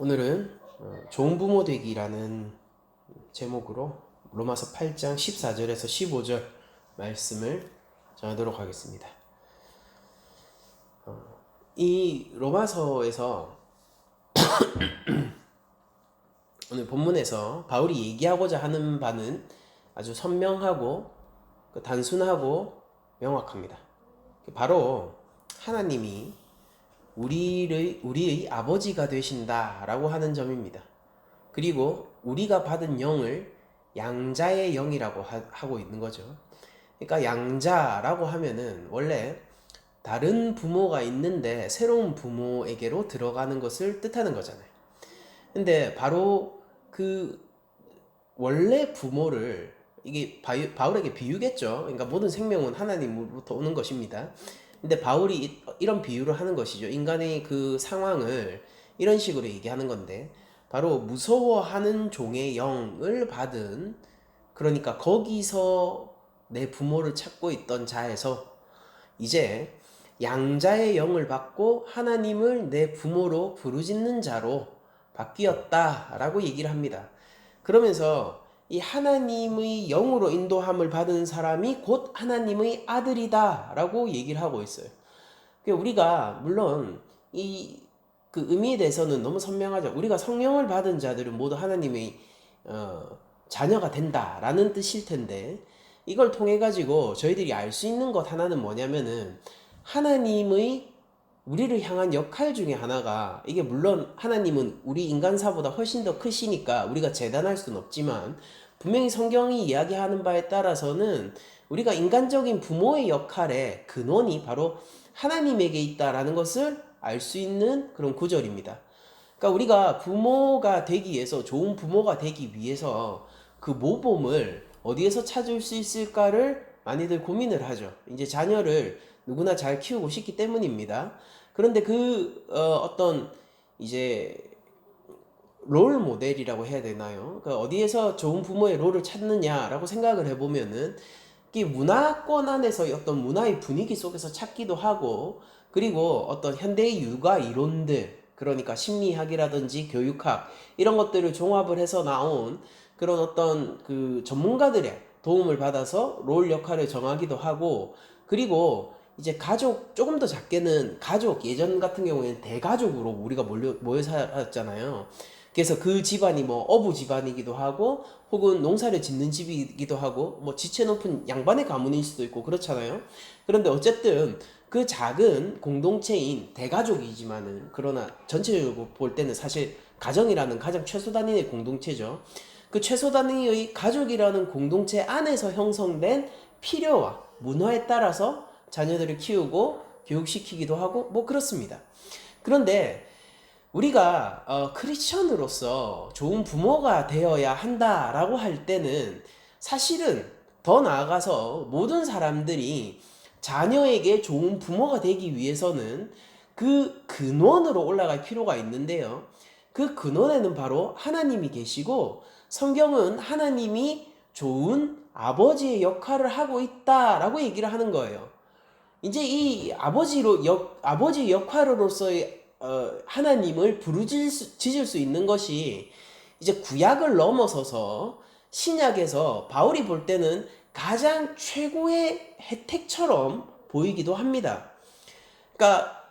오늘은 좋은 부모 되기라는 제목으로 로마서 8장 14절에서 15절 말씀을 전하도록 하겠습니다. 이 로마서에서 오늘 본문에서 바울이 얘기하고자 하는 바는 아주 선명하고 단순하고 명확합니다. 바로 하나님이 우리의 아버지가 되신다라고 하는 점입니다. 그리고 우리가 받은 영을 양자의 영이라고 하고 있는 거죠. 그러니까 양자라고 하면은 원래 다른 부모가 있는데 새로운 부모에게로 들어가는 것을 뜻하는 거잖아요. 근데 바로 그 원래 부모를 이게 바울에게 비유겠죠. 그러니까 모든 생명은 하나님으로부터 오는 것입니다. 근데 바울이 이런 비유를 하는 것이죠. 인간의 그 상황을 이런 식으로 얘기하는 건데 바로 무서워하는 종의 영을 받은, 그러니까 거기서 내 부모를 찾고 있던 자에서 이제 양자의 영을 받고 하나님을 내 부모로 부르짖는 자로 바뀌었다라고 얘기를 합니다. 그러면서 이 하나님의 영으로 인도함을 받은 사람이 곧 하나님의 아들이다 라고 얘기를 하고 있어요. 우리가 물론 이 그 의미에 대해서는 너무 선명하죠. 우리가 성령을 받은 자들은 모두 하나님의 자녀가 된다라는 뜻일 텐데, 이걸 통해 가지고 저희들이 알 수 있는 것 하나는 뭐냐면은 하나님의 우리를 향한 역할 중에 하나가, 이게 물론 하나님은 우리 인간사보다 훨씬 더 크시니까 우리가 재단할 수는 없지만 분명히 성경이 이야기하는 바에 따라서는 우리가 인간적인 부모의 역할의 근원이 바로 하나님에게 있다라는 것을 알 수 있는 그런 구절입니다. 그러니까 우리가 부모가 되기 위해서, 좋은 부모가 되기 위해서 그 모범을 어디에서 찾을 수 있을까를 많이들 고민을 하죠. 이제 자녀를 누구나 잘 키우고 싶기 때문입니다. 그런데 어떤 이제 롤 모델이라고 해야 되나요? 그러니까 어디에서 좋은 부모의 롤을 찾느냐라고 생각을 해보면은 이 문화권 안에서 어떤 문화의 분위기 속에서 찾기도 하고, 그리고 어떤 현대의 육아 이론들, 그러니까 심리학이라든지 교육학 이런 것들을 종합을 해서 나온 그런 어떤 그 전문가들의 도움을 받아서 롤 역할을 정하기도 하고, 그리고 이제 가족, 조금 더 작게는 가족, 예전 같은 경우에는 대가족으로 우리가 모여 살았잖아요. 그래서 그 집안이 뭐 어부 집안이기도 하고 혹은 농사를 짓는 집이기도 하고 뭐 지체 높은 양반의 가문일 수도 있고 그렇잖아요. 그런데 어쨌든 그 작은 공동체인 대가족이지만은, 그러나 전체적으로 볼 때는 사실 가정이라는 가장 최소 단위의 공동체죠. 그 최소 단위의 가족이라는 공동체 안에서 형성된 필요와 문화에 따라서 자녀들을 키우고 교육시키기도 하고 뭐 그렇습니다. 그런데 우리가 크리스천으로서 좋은 부모가 되어야 한다라고 할 때는 사실은 더 나아가서 모든 사람들이 자녀에게 좋은 부모가 되기 위해서는 그 근원으로 올라갈 필요가 있는데요. 그 근원에는 바로 하나님이 계시고 성경은 하나님이 좋은 아버지의 역할을 하고 있다라고 얘기를 하는 거예요. 이제 이 아버지 역할로서의 하나님을 부르짖을 수 있는 것이 이제 구약을 넘어서서 신약에서 바울이 볼 때는 가장 최고의 혜택처럼 보이기도 합니다. 그러니까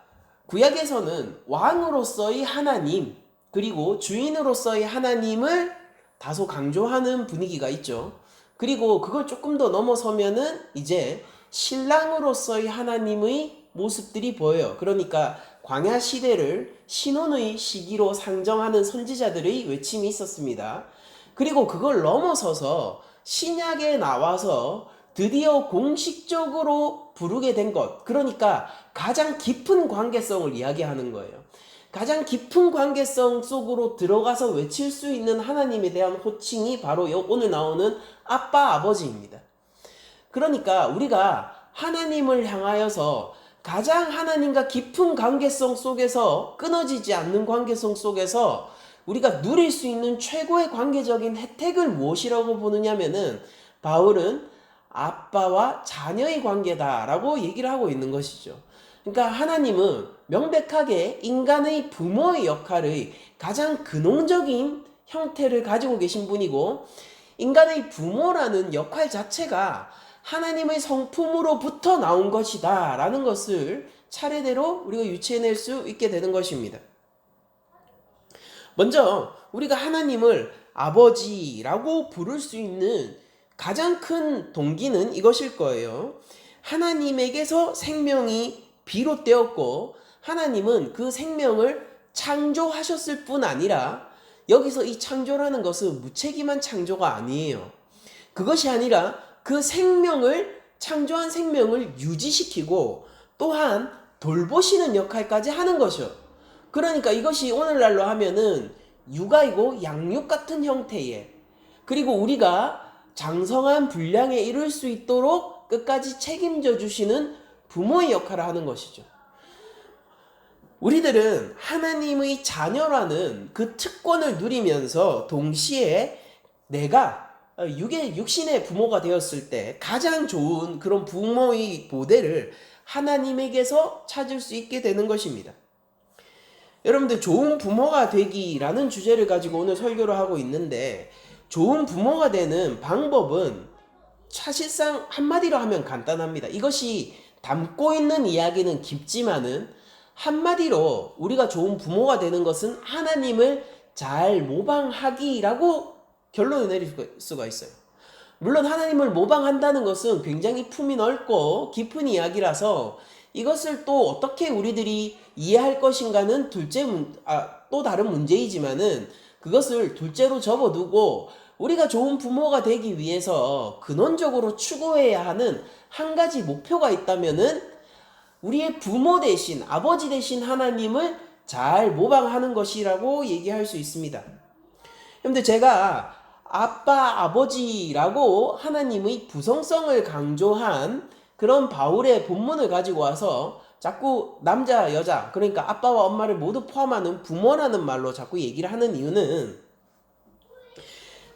구약에서는 왕으로서의 하나님, 그리고 주인으로서의 하나님을 다소 강조하는 분위기가 있죠. 그리고 그걸 조금 더 넘어서면은 이제 신랑으로서의 하나님의 모습들이 보여요. 그러니까 광야 시대를 신혼의 시기로 상정하는 선지자들의 외침이 있었습니다. 그리고 그걸 넘어서서 신약에 나와서 드디어 공식적으로 부르게 된 것, 그러니까 가장 깊은 관계성을 이야기하는 거예요. 가장 깊은 관계성 속으로 들어가서 외칠 수 있는 하나님에 대한 호칭이 바로 오늘 나오는 아빠, 아버지입니다. 그러니까 우리가 하나님을 향하여서 가장 하나님과 깊은 관계성 속에서, 끊어지지 않는 관계성 속에서 우리가 누릴 수 있는 최고의 관계적인 혜택을 무엇이라고 보느냐면은 바울은 아빠와 자녀의 관계다라고 얘기를 하고 있는 것이죠. 그러니까 하나님은 명백하게 인간의 부모의 역할의 가장 근원적인 형태를 가지고 계신 분이고, 인간의 부모라는 역할 자체가 하나님의 성품으로부터 나온 것이다 라는 것을 차례대로 우리가 유추해낼 수 있게 되는 것입니다. 먼저 우리가 하나님을 아버지라고 부를 수 있는 가장 큰 동기는 이것일 거예요. 하나님에게서 생명이 비롯되었고, 하나님은 그 생명을 창조하셨을 뿐 아니라, 여기서 이 창조라는 것은 무책임한 창조가 아니에요. 그것이 아니라 그 생명을, 창조한 생명을 유지시키고 또한 돌보시는 역할까지 하는 것이요. 그러니까 이것이 오늘날로 하면은 육아이고 양육 같은 형태의, 그리고 우리가 장성한 분량에 이룰 수 있도록 끝까지 책임져 주시는 부모의 역할을 하는 것이죠. 우리들은 하나님의 자녀라는 그 특권을 누리면서 동시에 내가 육신의 부모가 되었을 때 가장 좋은 그런 부모의 모델을 하나님에게서 찾을 수 있게 되는 것입니다. 여러분들, 좋은 부모가 되기라는 주제를 가지고 오늘 설교를 하고 있는데, 좋은 부모가 되는 방법은 사실상 한마디로 하면 간단합니다. 이것이 담고 있는 이야기는 깊지만은 한마디로 우리가 좋은 부모가 되는 것은 하나님을 잘 모방하기라고 결론을 내릴 수가 있어요. 물론 하나님을 모방한다는 것은 굉장히 품이 넓고 깊은 이야기라서 이것을 또 어떻게 우리들이 이해할 것인가는 또 다른 문제이지만은, 그것을 둘째로 접어두고 우리가 좋은 부모가 되기 위해서 근원적으로 추구해야 하는 한 가지 목표가 있다면은 우리의 부모 대신, 아버지 대신 하나님을 잘 모방하는 것이라고 얘기할 수 있습니다. 그런데 제가 아빠, 아버지라고 하나님의 부성성을 강조한 그런 바울의 본문을 가지고 와서 자꾸 남자, 여자, 그러니까 아빠와 엄마를 모두 포함하는 부모라는 말로 자꾸 얘기를 하는 이유는,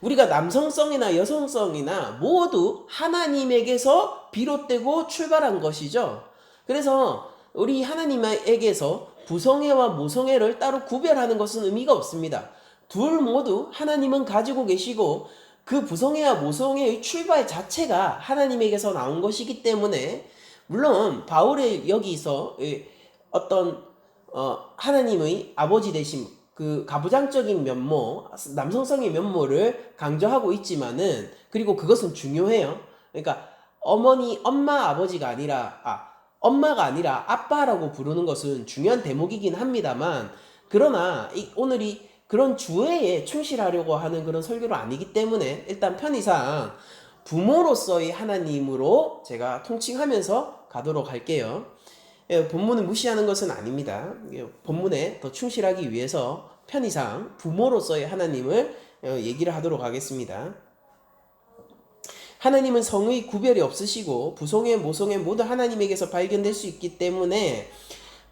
우리가 남성성이나 여성성이나 모두 하나님에게서 비롯되고 출발한 것이죠. 그래서 우리 하나님에게서 부성애와 모성애를 따로 구별하는 것은 의미가 없습니다. 둘 모두 하나님은 가지고 계시고, 그 부성애와 모성애의 출발 자체가 하나님에게서 나온 것이기 때문에, 물론 바울의 여기서 어떤 하나님의 아버지 되심, 그 가부장적인 면모, 남성성의 면모를 강조하고 있지만은, 그리고 그것은 중요해요. 그러니까 엄마 아버지가 아니라 엄마가 아니라 아빠라고 부르는 것은 중요한 대목이긴 합니다만, 그러나 오늘이 그런 주회에 충실하려고 하는 그런 설교가 아니기 때문에 일단 편의상 부모로서의 하나님으로 제가 통칭하면서 가도록 할게요. 본문을 무시하는 것은 아닙니다. 본문에 더 충실하기 위해서 편의상 부모로서의 하나님을 얘기를 하도록 하겠습니다. 하나님은 성의 구별이 없으시고 부성애, 모성애 모두 하나님에게서 발견될 수 있기 때문에,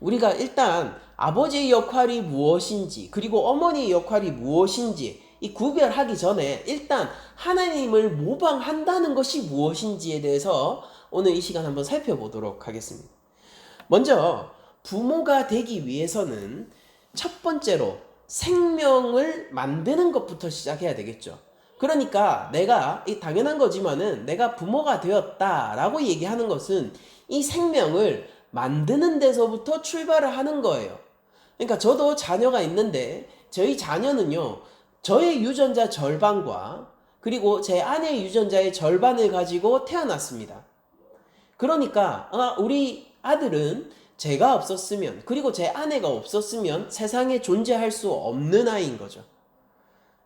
우리가 일단 아버지의 역할이 무엇인지, 그리고 어머니의 역할이 무엇인지 이 구별하기 전에 일단 하나님을 모방한다는 것이 무엇인지에 대해서 오늘 이 시간 한번 살펴보도록 하겠습니다. 먼저 부모가 되기 위해서는 첫 번째로 생명을 만드는 것부터 시작해야 되겠죠. 그러니까 내가, 당연한 거지만은 내가 부모가 되었다라고 얘기하는 것은 이 생명을 만드는 데서부터 출발을 하는 거예요. 그러니까 저도 자녀가 있는데, 저희 자녀는요, 저의 유전자 절반과 그리고 제 아내의 유전자의 절반을 가지고 태어났습니다. 그러니까 우리 아들은 제가 없었으면, 그리고 제 아내가 없었으면 세상에 존재할 수 없는 아이인 거죠.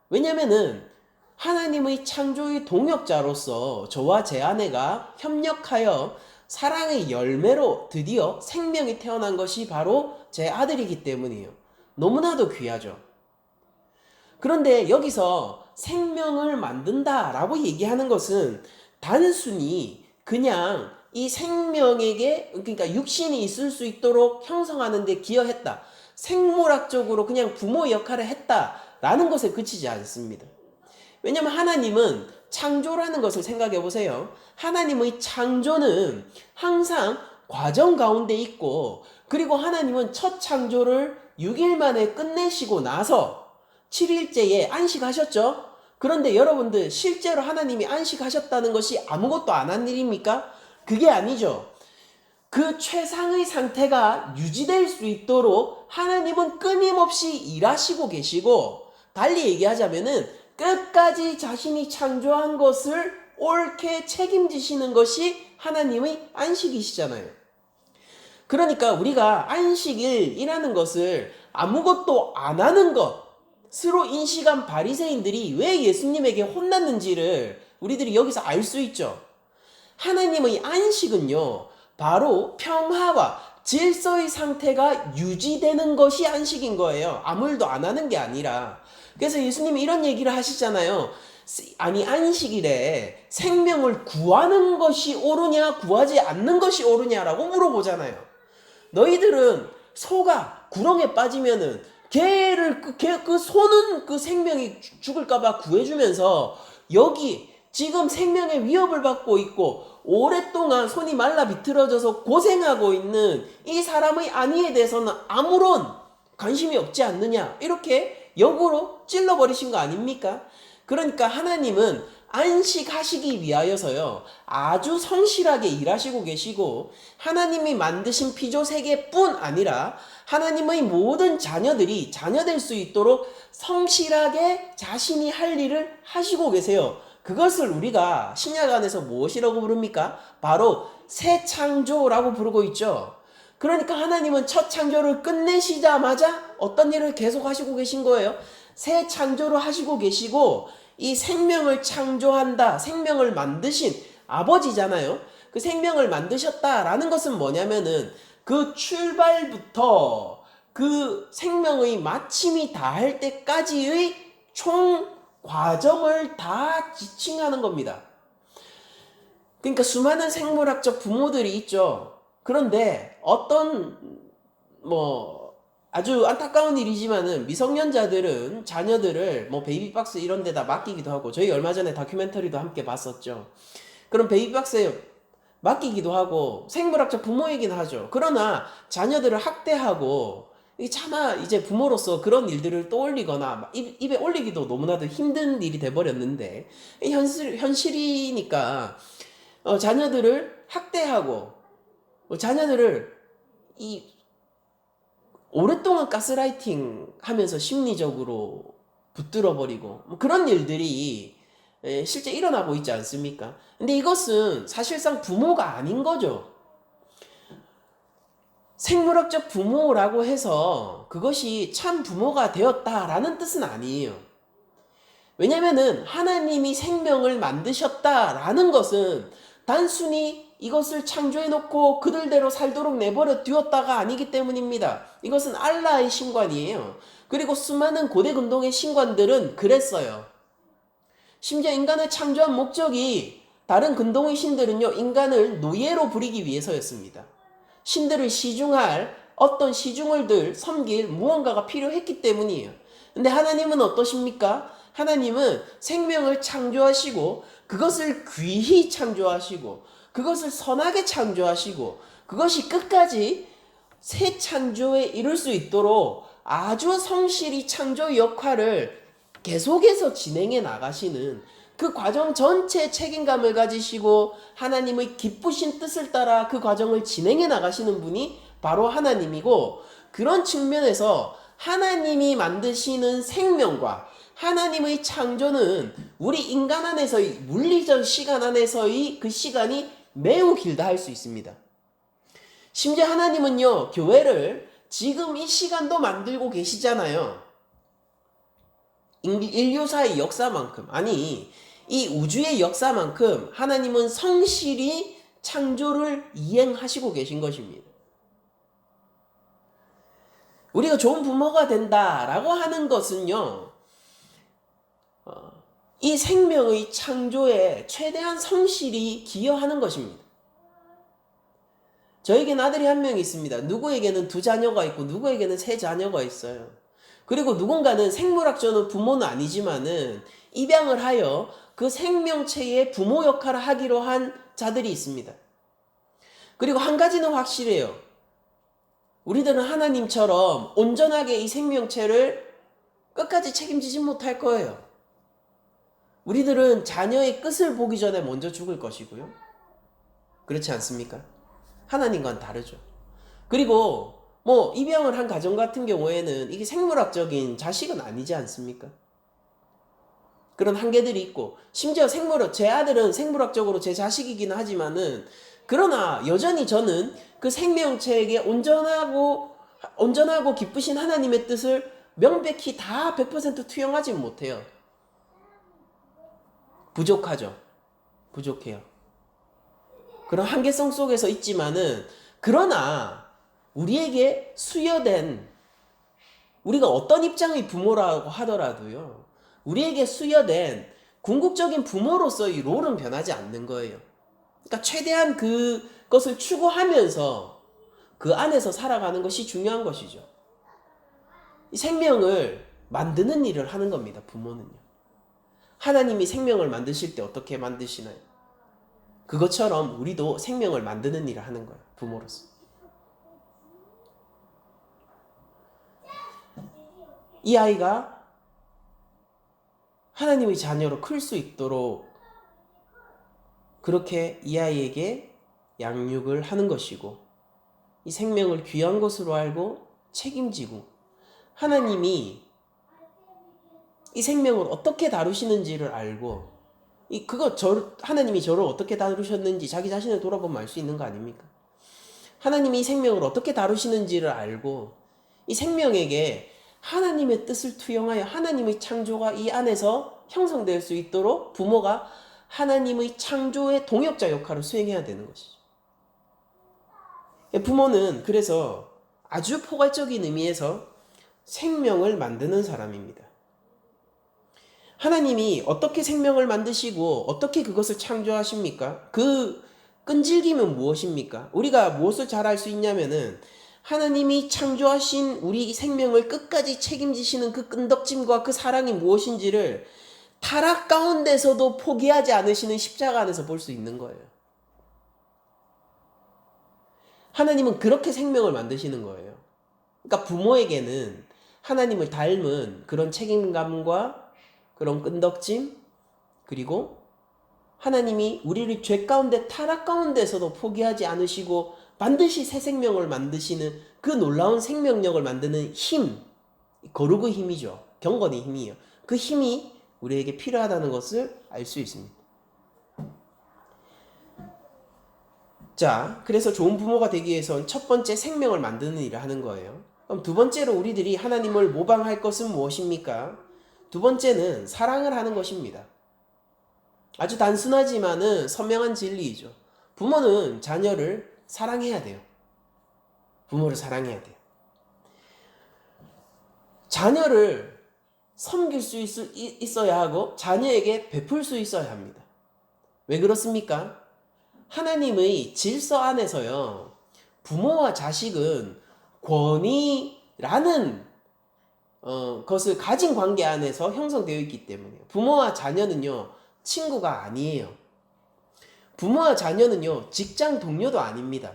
왜냐면은 하나님의 창조의 동역자로서 저와 제 아내가 협력하여 사랑의 열매로 드디어 생명이 태어난 것이 바로 제 아들이기 때문이에요. 너무나도 귀하죠. 그런데 여기서 생명을 만든다라고 얘기하는 것은 단순히 그냥 이 생명에게, 그러니까 육신이 있을 수 있도록 형성하는 데 기여했다, 생물학적으로 그냥 부모 역할을 했다라는 것에 그치지 않습니다. 왜냐하면 하나님은 창조라는 것을 생각해 보세요. 하나님의 창조는 항상 과정 가운데 있고, 그리고 하나님은 첫 창조를 6일 만에 끝내시고 나서 7일째에 안식하셨죠? 그런데 여러분들 실제로 하나님이 안식하셨다는 것이 아무것도 안 한 일입니까? 그게 아니죠. 그 최상의 상태가 유지될 수 있도록 하나님은 끊임없이 일하시고 계시고, 달리 얘기하자면은 끝까지 자신이 창조한 것을 옳게 책임지시는 것이 하나님의 안식이시잖아요. 그러니까 우리가 안식일이라는 것을 아무것도 안 하는 것으로 인식한 바리새인들이 왜 예수님에게 혼났는지를 우리들이 여기서 알 수 있죠. 하나님의 안식은요, 바로 평화와 질서의 상태가 유지되는 것이 안식인 거예요. 아무 일도 안 하는 게 아니라. 그래서 예수님이 이런 얘기를 하시잖아요. 아니, 안식일에 생명을 구하는 것이 옳으냐 구하지 않는 것이 옳으냐라고 물어보잖아요. 너희들은 소가 구렁에 빠지면은 그 소는 그 생명이 죽을까봐 구해주면서, 여기 지금 생명의 위협을 받고 있고 오랫동안 손이 말라 비틀어져서 고생하고 있는 이 사람의 안위에 대해서는 아무런 관심이 없지 않느냐, 이렇게 역으로 찔러버리신 거 아닙니까? 그러니까 하나님은 안식하시기 위하여서요, 아주 성실하게 일하시고 계시고, 하나님이 만드신 피조 세계뿐 아니라 하나님의 모든 자녀들이 자녀될 수 있도록 성실하게 자신이 할 일을 하시고 계세요. 그것을 우리가 신약 안에서 무엇이라고 부릅니까? 바로 새 창조라고 부르고 있죠. 그러니까 하나님은 첫 창조를 끝내시자마자 어떤 일을 계속 하시고 계신 거예요? 새 창조를 하시고 계시고, 이 생명을 창조한다, 생명을 만드신 아버지잖아요. 그 생명을 만드셨다라는 것은 뭐냐면은 그 출발부터 그 생명의 마침이 다할 때까지의 총 과정을 다 지칭하는 겁니다. 그러니까 수많은 생물학적 부모들이 있죠. 그런데 어떤 아주 안타까운 일이지만은 미성년자들은 자녀들을 베이비박스 이런 데다 맡기기도 하고, 저희 얼마 전에 다큐멘터리도 함께 봤었죠. 그럼 베이비박스에 맡기기도 하고 생물학적 부모이긴 하죠. 그러나 자녀들을 학대하고, 차마 이제 부모로서 그런 일들을 떠올리거나 입에 올리기도 너무나도 힘든 일이 돼버렸는데, 현실이니까 자녀들을 학대하고 자녀들을 오랫동안 가스라이팅 하면서 심리적으로 붙들어버리고 그런 일들이 실제 일어나고 있지 않습니까? 근데 이것은 사실상 부모가 아닌 거죠. 생물학적 부모라고 해서 그것이 참 부모가 되었다라는 뜻은 아니에요. 왜냐면은 하나님이 생명을 만드셨다라는 것은 단순히 이것을 창조해놓고 그들대로 살도록 내버려 두었다가 아니기 때문입니다. 이것은 알라의 신관이에요. 그리고 수많은 고대 근동의 신관들은 그랬어요. 심지어 인간을 창조한 목적이, 다른 근동의 신들은요, 인간을 노예로 부리기 위해서였습니다. 신들을 시중할 어떤 시중을들 섬길 무언가가 필요했기 때문이에요. 근데 하나님은 어떠십니까? 하나님은 생명을 창조하시고 그것을 귀히 창조하시고 그것을 선하게 창조하시고 그것이 끝까지 새 창조에 이룰 수 있도록 아주 성실히 창조 역할을 계속해서 진행해 나가시는, 그 과정 전체에 책임감을 가지시고 하나님의 기쁘신 뜻을 따라 그 과정을 진행해 나가시는 분이 바로 하나님이고, 그런 측면에서 하나님이 만드시는 생명과 하나님의 창조는 우리 인간 안에서의 물리적 시간 안에서의 그 시간이 매우 길다 할 수 있습니다. 심지어 하나님은요, 교회를 지금 이 시간도 만들고 계시잖아요. 인류사의 역사만큼, 아니 이 우주의 역사만큼 하나님은 성실히 창조를 이행하시고 계신 것입니다. 우리가 좋은 부모가 된다라고 하는 것은요, 이 생명의 창조에 최대한 성실히 기여하는 것입니다. 저에게는 아들이 한 명 있습니다. 누구에게는 2자녀가 있고 누구에게는 3자녀가 있어요. 그리고 누군가는 생물학적으로 부모는 아니지만은 입양을 하여 그 생명체의 부모 역할을 하기로 한 자들이 있습니다. 그리고 한 가지는 확실해요. 우리들은 하나님처럼 온전하게 이 생명체를 끝까지 책임지지 못할 거예요. 우리들은 자녀의 끝을 보기 전에 먼저 죽을 것이고요. 그렇지 않습니까? 하나님과는 다르죠. 그리고 뭐 입양을 한 가정 같은 경우에는 이게 생물학적인 자식은 아니지 않습니까? 그런 한계들이 있고, 심지어 제 아들은 생물학적으로 제 자식이긴 하지만은, 그러나 여전히 저는 그 생명체에게 온전하고 기쁘신 하나님의 뜻을 명백히 다 100% 투영하지 못해요. 부족하죠. 부족해요. 그런 한계성 속에서 있지만은, 그러나 우리에게 수여된, 우리가 어떤 입장의 부모라고 하더라도요, 우리에게 수여된 궁극적인 부모로서의 롤은 변하지 않는 거예요. 그러니까 최대한 그것을 추구하면서 그 안에서 살아가는 것이 중요한 것이죠. 이 생명을 만드는 일을 하는 겁니다, 부모는요. 하나님이 생명을 만드실 때 어떻게 만드시나요? 그것처럼 우리도 생명을 만드는 일을 하는 거예요, 부모로서. 이 아이가 하나님의 자녀로 클 수 있도록 그렇게 이 아이에게 양육을 하는 것이고, 이 생명을 귀한 것으로 알고 책임지고, 하나님이 이 생명을 어떻게 다루시는지를 알고, 하나님이 저를 어떻게 다루셨는지 자기 자신을 돌아보면 알 수 있는 거 아닙니까? 하나님이 이 생명을 어떻게 다루시는지를 알고, 이 생명에게 하나님의 뜻을 투영하여 하나님의 창조가 이 안에서 형성될 수 있도록 부모가 하나님의 창조의 동역자 역할을 수행해야 되는 것이죠. 부모는 그래서 아주 포괄적인 의미에서 생명을 만드는 사람입니다. 하나님이 어떻게 생명을 만드시고 어떻게 그것을 창조하십니까? 그 끈질김은 무엇입니까? 우리가 무엇을 잘 알 수 있냐면은, 하나님이 창조하신 우리 생명을 끝까지 책임지시는 그 끈덕짐과 그 사랑이 무엇인지를 타락 가운데서도 포기하지 않으시는 십자가 안에서 볼 수 있는 거예요. 하나님은 그렇게 생명을 만드시는 거예요. 그러니까 부모에게는 하나님을 닮은 그런 책임감과 그런 끈덕짐, 그리고 하나님이 우리를 죄 가운데 타락 가운데서도 포기하지 않으시고 반드시 새 생명을 만드시는 그 놀라운 생명력을 만드는 힘, 거룩의 힘이죠. 경건의 힘이에요. 그 힘이 우리에게 필요하다는 것을 알 수 있습니다. 자, 그래서 좋은 부모가 되기 위해서는 첫 번째 생명을 만드는 일을 하는 거예요. 그럼 두 번째로 우리들이 하나님을 모방할 것은 무엇입니까? 두 번째는 사랑을 하는 것입니다. 아주 단순하지만은 선명한 진리이죠. 부모는 자녀를 사랑해야 돼요. 부모를 사랑해야 돼요. 자녀를 섬길 수 있어야 하고 자녀에게 베풀 수 있어야 합니다. 왜 그렇습니까? 하나님의 질서 안에서요, 부모와 자식은 권위라는 것을 가진 관계 안에서 형성되어 있기 때문에요. 부모와 자녀는요, 친구가 아니에요. 부모와 자녀는요, 직장 동료도 아닙니다.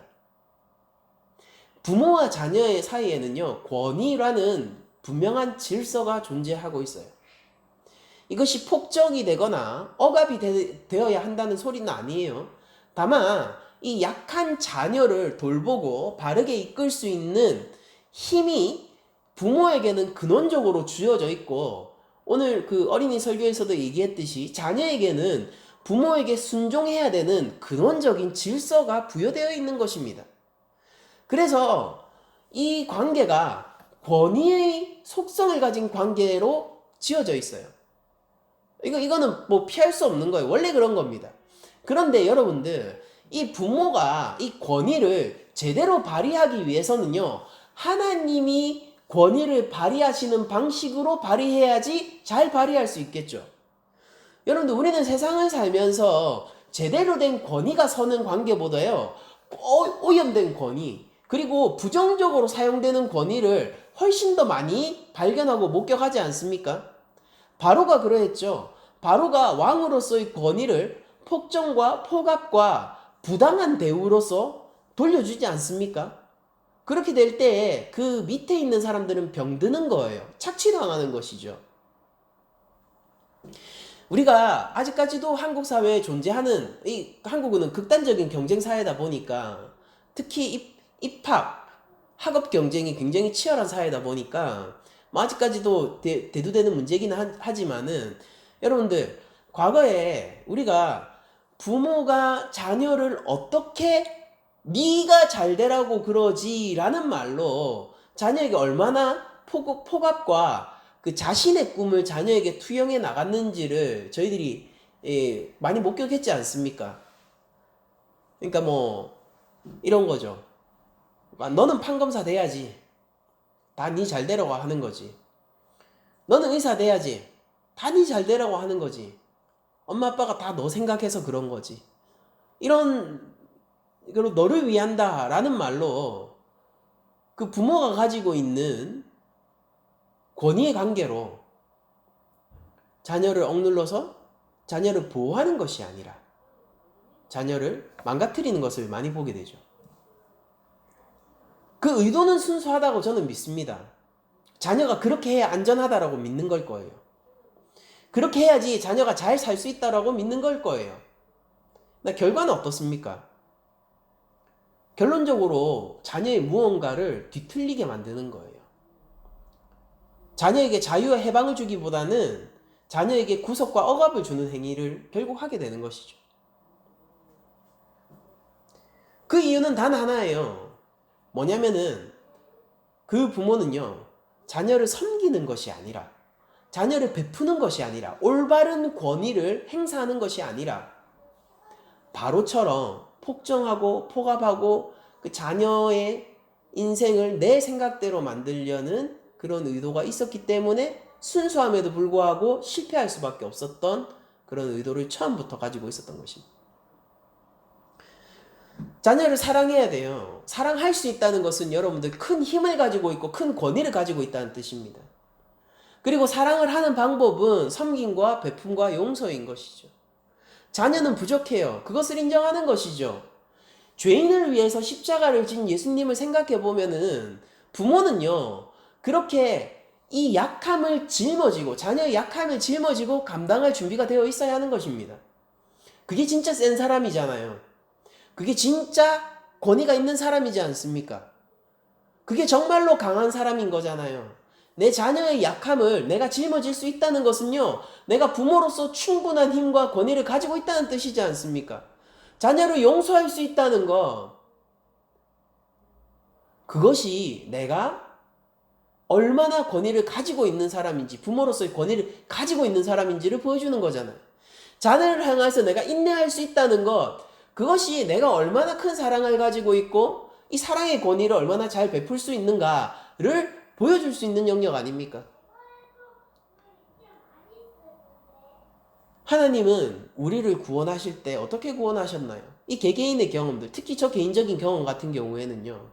부모와 자녀의 사이에는요, 권위라는 분명한 질서가 존재하고 있어요. 이것이 폭정이 되거나 억압이 되어야 한다는 소리는 아니에요. 다만 이 약한 자녀를 돌보고 바르게 이끌 수 있는 힘이 부모에게는 근원적으로 주어져 있고, 오늘 그 어린이 설교에서도 얘기했듯이 자녀에게는 부모에게 순종해야 되는 근원적인 질서가 부여되어 있는 것입니다. 그래서 이 관계가 권위의 속성을 가진 관계로 지어져 있어요. 이거는 뭐 피할 수 없는 거예요. 원래 그런 겁니다. 그런데 여러분들, 이 부모가 이 권위를 제대로 발휘하기 위해서는요, 하나님이 권위를 발휘하시는 방식으로 발휘해야지 잘 발휘할 수 있겠죠. 여러분들, 우리는 세상을 살면서 제대로 된 권위가 서는 관계보다요, 오염된 권위, 그리고 부정적으로 사용되는 권위를 훨씬 더 많이 발견하고 목격하지 않습니까? 바로가 그러했죠. 바로가 왕으로서의 권위를 폭정과 폭압과 부당한 대우로서 돌려주지 않습니까? 그렇게 될 때 그 밑에 있는 사람들은 병드는 거예요. 착취당하는 것이죠. 우리가 아직까지도 한국 사회에 존재하는, 이 한국은 극단적인 경쟁 사회다 보니까, 특히 입학, 학업 경쟁이 굉장히 치열한 사회다 보니까 뭐 아직까지도 대두되는 문제기는 하지만은, 여러분들 과거에 우리가 부모가 자녀를 어떻게 네가 잘 되라고 그러지 라는 말로 자녀에게 얼마나 폭압과 그 자신의 꿈을 자녀에게 투영해 나갔는지를 저희들이 많이 목격했지 않습니까? 그러니까 뭐 이런 거죠. 너는 판검사 돼야지. 다 네 잘 되라고 하는 거지. 너는 의사 돼야지. 다 네 잘 되라고 하는 거지. 엄마 아빠가 다 너 생각해서 그런 거지. 이런 너를 위한다 라는 말로 그 부모가 가지고 있는 권위의 관계로 자녀를 억눌러서 자녀를 보호하는 것이 아니라 자녀를 망가뜨리는 것을 많이 보게 되죠. 그 의도는 순수하다고 저는 믿습니다. 자녀가 그렇게 해야 안전하다라고 믿는 걸 거예요. 그렇게 해야지 자녀가 잘 살 수 있다라고 믿는 걸 거예요. 나 결과는 어떻습니까? 결론적으로 자녀의 무언가를 뒤틀리게 만드는 거예요. 자녀에게 자유와 해방을 주기보다는 자녀에게 구속과 억압을 주는 행위를 결국 하게 되는 것이죠. 그 이유는 단 하나예요. 뭐냐면은 그 부모는요, 자녀를 섬기는 것이 아니라, 자녀를 베푸는 것이 아니라, 올바른 권위를 행사하는 것이 아니라 바로처럼 폭정하고 폭압하고 그 자녀의 인생을 내 생각대로 만들려는 그런 의도가 있었기 때문에 순수함에도 불구하고 실패할 수밖에 없었던 그런 의도를 처음부터 가지고 있었던 것입니다. 자녀를 사랑해야 돼요. 사랑할 수 있다는 것은 여러분들 큰 힘을 가지고 있고 큰 권위를 가지고 있다는 뜻입니다. 그리고 사랑을 하는 방법은 섬김과 베품과 용서인 것이죠. 자녀는 부족해요. 그것을 인정하는 것이죠. 죄인을 위해서 십자가를 진 예수님을 생각해 보면은 부모는요, 그렇게 이 약함을 짊어지고, 자녀의 약함을 짊어지고 감당할 준비가 되어 있어야 하는 것입니다. 그게 진짜 센 사람이잖아요. 그게 진짜 권위가 있는 사람이지 않습니까? 그게 정말로 강한 사람인 거잖아요. 내 자녀의 약함을 내가 짊어질 수 있다는 것은요, 내가 부모로서 충분한 힘과 권위를 가지고 있다는 뜻이지 않습니까? 자녀를 용서할 수 있다는 것, 그것이 내가 얼마나 권위를 가지고 있는 사람인지, 부모로서의 권위를 가지고 있는 사람인지를 보여주는 거잖아요. 자녀를 향해서 내가 인내할 수 있다는 것, 그것이 내가 얼마나 큰 사랑을 가지고 있고 이 사랑의 권위를 얼마나 잘 베풀 수 있는가를 보여줄 수 있는 영역 아닙니까? 하나님은 우리를 구원하실 때 어떻게 구원하셨나요? 이 개개인의 경험들, 특히 저 개인적인 경험 같은 경우에는요,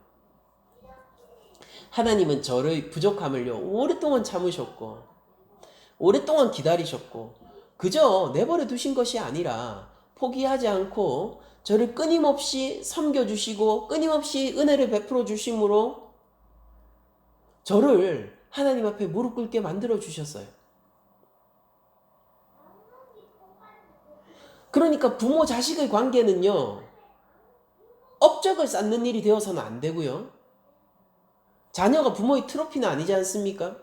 하나님은 저를 부족함을요 오랫동안 참으셨고 오랫동안 기다리셨고 그저 내버려 두신 것이 아니라 포기하지 않고 저를 끊임없이 섬겨주시고 끊임없이 은혜를 베풀어 주심으로 저를 하나님 앞에 무릎 꿇게 만들어 주셨어요. 그러니까 부모 자식의 관계는요, 업적을 쌓는 일이 되어서는 안 되고요, 자녀가 부모의 트로피는 아니지 않습니까?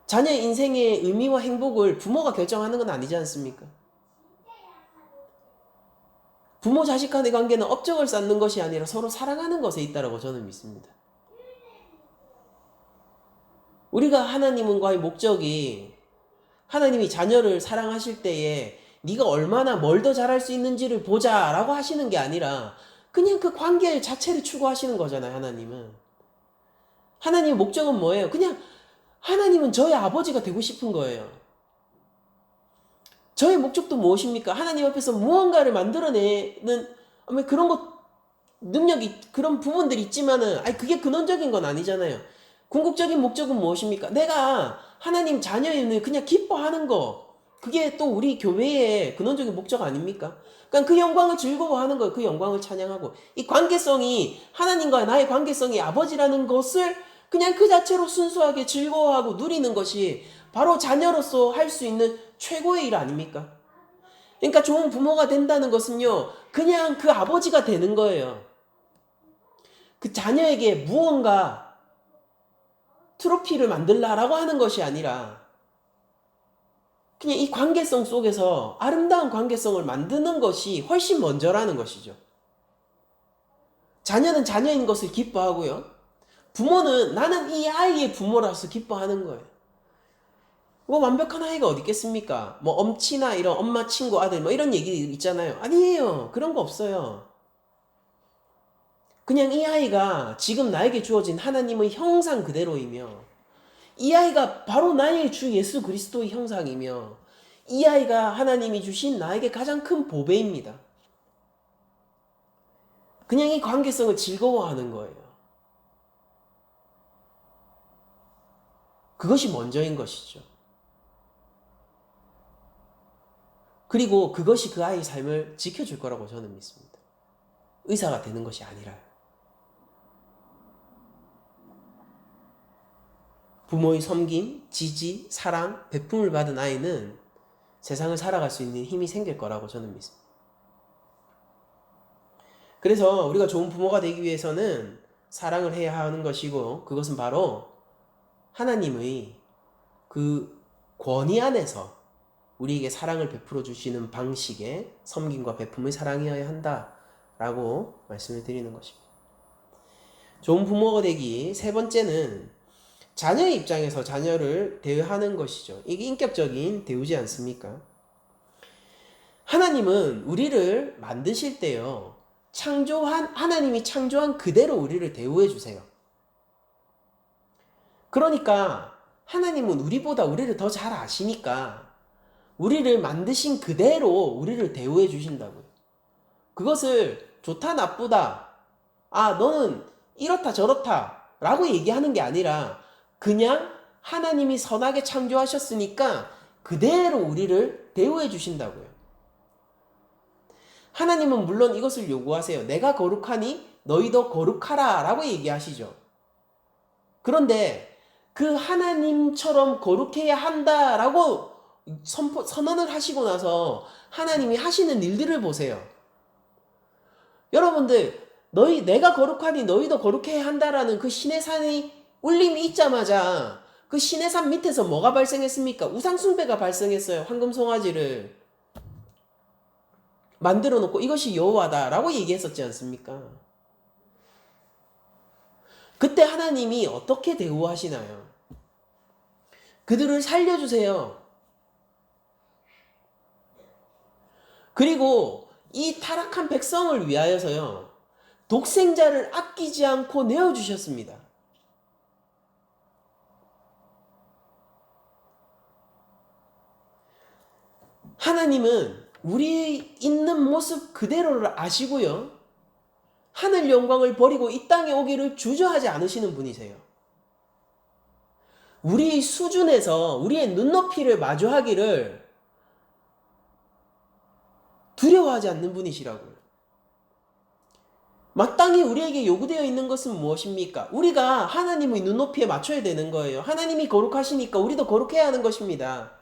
자녀의 인생의 의미와 행복을 부모가 결정하는 건 아니지 않습니까? 부모 자식 간의 관계는 업적을 쌓는 것이 아니라 서로 사랑하는 것에 있다고 저는 믿습니다. 우리가 하나님과의 목적이 하나님이 자녀를 사랑하실 때에 네가 얼마나 뭘 더 잘할 수 있는지를 보자라고 하시는 게 아니라 그냥 그 관계 자체를 추구하시는 거잖아요. 하나님은. 하나님의 목적은 뭐예요? 그냥 하나님은 저의 아버지가 되고 싶은 거예요. 저의 목적도 무엇입니까? 하나님 앞에서 무언가를 만들어내는 그런 것, 능력이, 그런 부분들이 있지만은 그게 근원적인 건 아니잖아요. 궁극적인 목적은 무엇입니까? 내가 하나님 자녀임을 그냥 기뻐하는 거, 그게 또 우리 교회의 근원적인 목적 아닙니까? 그러니까 그 영광을 즐거워하는 거예요. 그 영광을 찬양하고. 이 관계성이, 하나님과 나의 관계성이 아버지라는 것을 그냥 그 자체로 순수하게 즐거워하고 누리는 것이 바로 자녀로서 할 수 있는 최고의 일 아닙니까? 그러니까 좋은 부모가 된다는 것은요, 그냥 그 아버지가 되는 거예요. 그 자녀에게 무언가 트로피를 만들라라고 하는 것이 아니라 그냥 이 관계성 속에서 아름다운 관계성을 만드는 것이 훨씬 먼저라는 것이죠. 자녀는 자녀인 것을 기뻐하고요. 부모는 나는 이 아이의 부모라서 기뻐하는 거예요. 뭐 완벽한 아이가 어디 있겠습니까? 뭐 엄치나 이런 엄마, 친구, 아들 뭐 이런 얘기 있잖아요. 아니에요. 그런 거 없어요. 그냥 이 아이가 지금 나에게 주어진 하나님의 형상 그대로이며 이 아이가 바로 나의 주 예수 그리스도의 형상이며 이 아이가 하나님이 주신 나에게 가장 큰 보배입니다. 그냥 이 관계성을 즐거워하는 거예요. 그것이 먼저인 것이죠. 그리고 그것이 그 아이의 삶을 지켜줄 거라고 저는 믿습니다. 의사가 되는 것이 아니라요. 부모의 섬김, 지지, 사랑, 베품을 받은 아이는 세상을 살아갈 수 있는 힘이 생길 거라고 저는 믿습니다. 그래서 우리가 좋은 부모가 되기 위해서는 사랑을 해야 하는 것이고 그것은 바로 하나님의 그 권위 안에서 우리에게 사랑을 베풀어 주시는 방식의 섬김과 베품의 사랑이어야 한다라고 말씀을 드리는 것입니다. 좋은 부모가 되기 세 번째는 자녀의 입장에서 자녀를 대하는 것이죠. 이게 인격적인 대우지 않습니까? 하나님은 우리를 만드실 때요. 하나님이 창조한 그대로 우리를 대우해 주세요. 그러니까 하나님은 우리보다 우리를 더 잘 아시니까 우리를 만드신 그대로 우리를 대우해 주신다고요. 그것을 좋다 나쁘다, 너는 이렇다 저렇다 라고 얘기하는 게 아니라 그냥 하나님이 선하게 창조하셨으니까 그대로 우리를 대우해 주신다고요. 하나님은 물론 이것을 요구하세요. 내가 거룩하니 너희도 거룩하라 라고 얘기하시죠. 그런데 그 하나님처럼 거룩해야 한다라고 선언을 하시고 나서 하나님이 하시는 일들을 보세요. 여러분들, 내가 거룩하니 너희도 거룩해야 한다라는 그 시내산의 울림이 있자마자 그 시내산 밑에서 뭐가 발생했습니까? 우상숭배가 발생했어요. 황금송아지를 만들어 놓고 이것이 여호와다라고 얘기했었지 않습니까? 그때 하나님이 어떻게 대우하시나요? 그들을 살려주세요. 그리고 이 타락한 백성을 위하여서요. 독생자를 아끼지 않고 내어주셨습니다. 하나님은 우리 있는 모습 그대로를 아시고요. 하늘 영광을 버리고 이 땅에 오기를 주저하지 않으시는 분이세요. 우리 수준에서 우리의 눈높이를 마주하기를 두려워하지 않는 분이시라고요. 마땅히 우리에게 요구되어 있는 것은 무엇입니까? 우리가 하나님의 눈높이에 맞춰야 되는 거예요. 하나님이 거룩하시니까 우리도 거룩해야 하는 것입니다.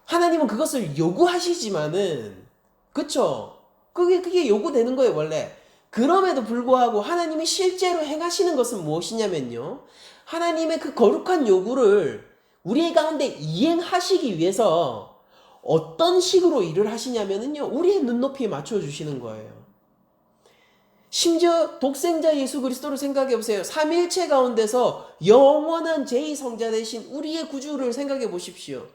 하나님은 그것을 요구하시지만은, 그쵸? 그게 요구되는 거예요, 원래. 그럼에도 불구하고 하나님이 실제로 행하시는 것은 무엇이냐면요. 하나님의 그 거룩한 요구를 우리 가운데 이행하시기 위해서 어떤 식으로 일을 하시냐면요. 우리의 눈높이에 맞춰주시는 거예요. 심지어 독생자 예수 그리스도를 생각해 보세요. 삼위일체 가운데서 영원한 제2성자 되신 우리의 구주를 생각해 보십시오.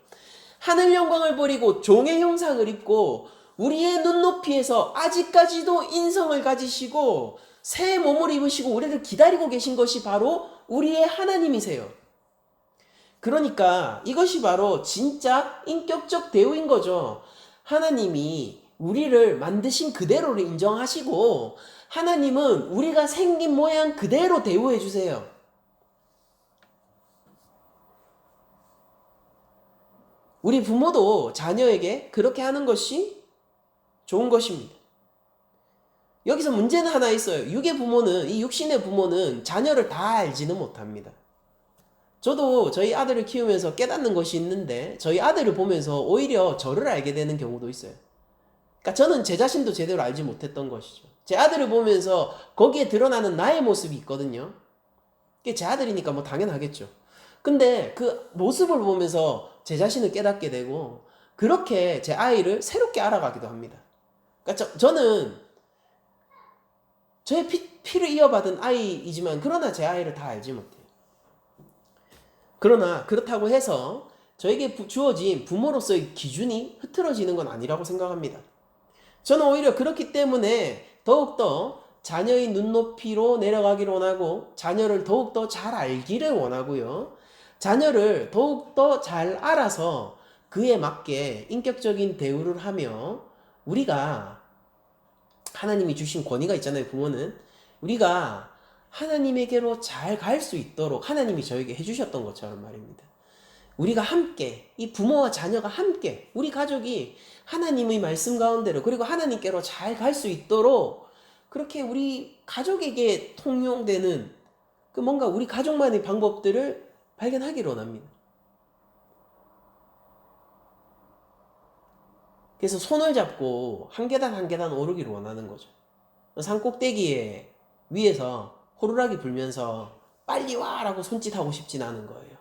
하늘 영광을 버리고 종의 형상을 입고 우리의 눈높이에서 아직까지도 인성을 가지시고 새 몸을 입으시고 우리를 기다리고 계신 것이 바로 우리의 하나님이세요. 그러니까 이것이 바로 진짜 인격적 대우인 거죠. 하나님이 우리를 만드신 그대로를 인정하시고 하나님은 우리가 생긴 모양 그대로 대우해 주세요. 우리 부모도 자녀에게 그렇게 하는 것이 좋은 것입니다. 여기서 문제는 하나 있어요. 육의 부모는, 이 육신의 부모는 자녀를 다 알지는 못합니다. 저도 저희 아들을 키우면서 깨닫는 것이 있는데 저희 아들을 보면서 오히려 저를 알게 되는 경우도 있어요. 그러니까 저는 제 자신도 제대로 알지 못했던 것이죠. 제 아들을 보면서 거기에 드러나는 나의 모습이 있거든요. 그게 제 아들이니까 뭐 당연하겠죠. 근데 그 모습을 보면서 제 자신을 깨닫게 되고 그렇게 제 아이를 새롭게 알아가기도 합니다. 그러니까 저는 저의 피를 이어받은 아이이지만 그러나 제 아이를 다 알지 못해요. 그러나 그렇다고 해서 저에게 주어진 부모로서의 기준이 흐트러지는 건 아니라고 생각합니다. 저는 오히려 그렇기 때문에 더욱더 자녀의 눈높이로 내려가기를 원하고 자녀를 더욱더 잘 알기를 원하고요. 자녀를 더욱더 잘 알아서 그에 맞게 인격적인 대우를 하며 우리가 하나님이 주신 권위가 있잖아요. 부모는 우리가 하나님에게로 잘 갈 수 있도록 하나님이 저에게 해주셨던 것처럼 말입니다. 우리가 함께 이 부모와 자녀가 함께 우리 가족이 하나님의 말씀 가운데로 그리고 하나님께로 잘 갈 수 있도록 그렇게 우리 가족에게 통용되는 그 뭔가 우리 가족만의 방법들을 발견하기를 원합니다. 그래서 손을 잡고 한 계단 한 계단 오르기를 원하는 거죠. 산 꼭대기에 위에서 호루라기 불면서 빨리 와라고 손짓하고 싶진 않은 거예요.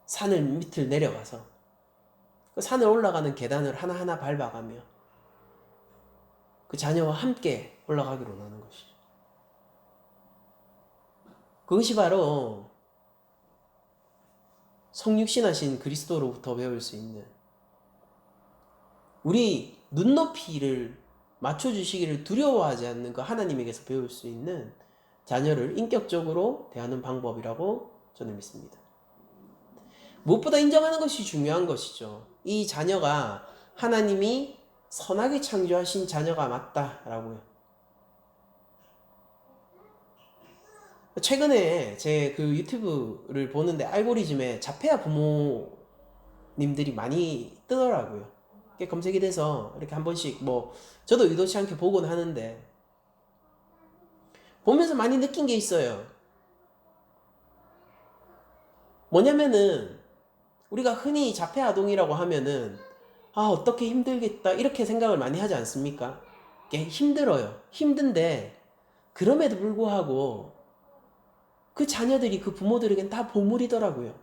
산을 밑을 내려가서 그 산을 올라가는 계단을 하나하나 밟아가며 그 자녀와 함께 올라가기로 원하는 것이죠. 그것이 바로 성육신하신 그리스도로부터 배울 수 있는 우리 눈높이를 맞춰주시기를 두려워하지 않는 그 하나님에게서 배울 수 있는 자녀를 인격적으로 대하는 방법이라고 저는 믿습니다. 무엇보다 인정하는 것이 중요한 것이죠. 이 자녀가 하나님이 선하게 창조하신 자녀가 맞다라고요. 최근에 제 그 유튜브를 보는데 알고리즘에 자폐아 부모님들이 많이 뜨더라고요. 검색이 돼서 이렇게 한 번씩 뭐 저도 의도치 않게 보곤 하는데 보면서 많이 느낀 게 있어요. 뭐냐면은 우리가 흔히 자폐 아동이라고 하면은 어떻게 힘들겠다 이렇게 생각을 많이 하지 않습니까? 힘들어요. 힘든데 그럼에도 불구하고 그 자녀들이 그 부모들에겐 다 보물이더라고요.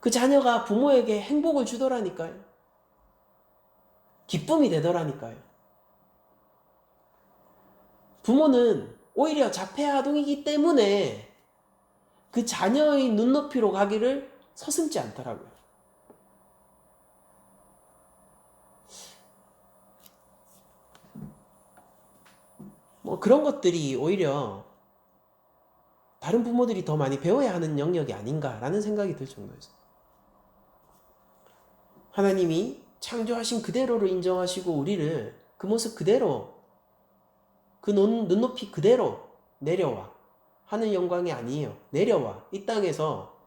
그 자녀가 부모에게 행복을 주더라니까요. 기쁨이 되더라니까요. 부모는 오히려 자폐 아동이기 때문에 그 자녀의 눈높이로 가기를 서슴지 않더라고요. 뭐 그런 것들이 오히려 다른 부모들이 더 많이 배워야 하는 영역이 아닌가라는 생각이 들 정도였어요. 하나님이 창조하신 그대로를 인정하시고 우리를 그 모습 그대로 그 눈높이 그대로 내려와 하는 영광이 아니에요. 내려와 이 땅에서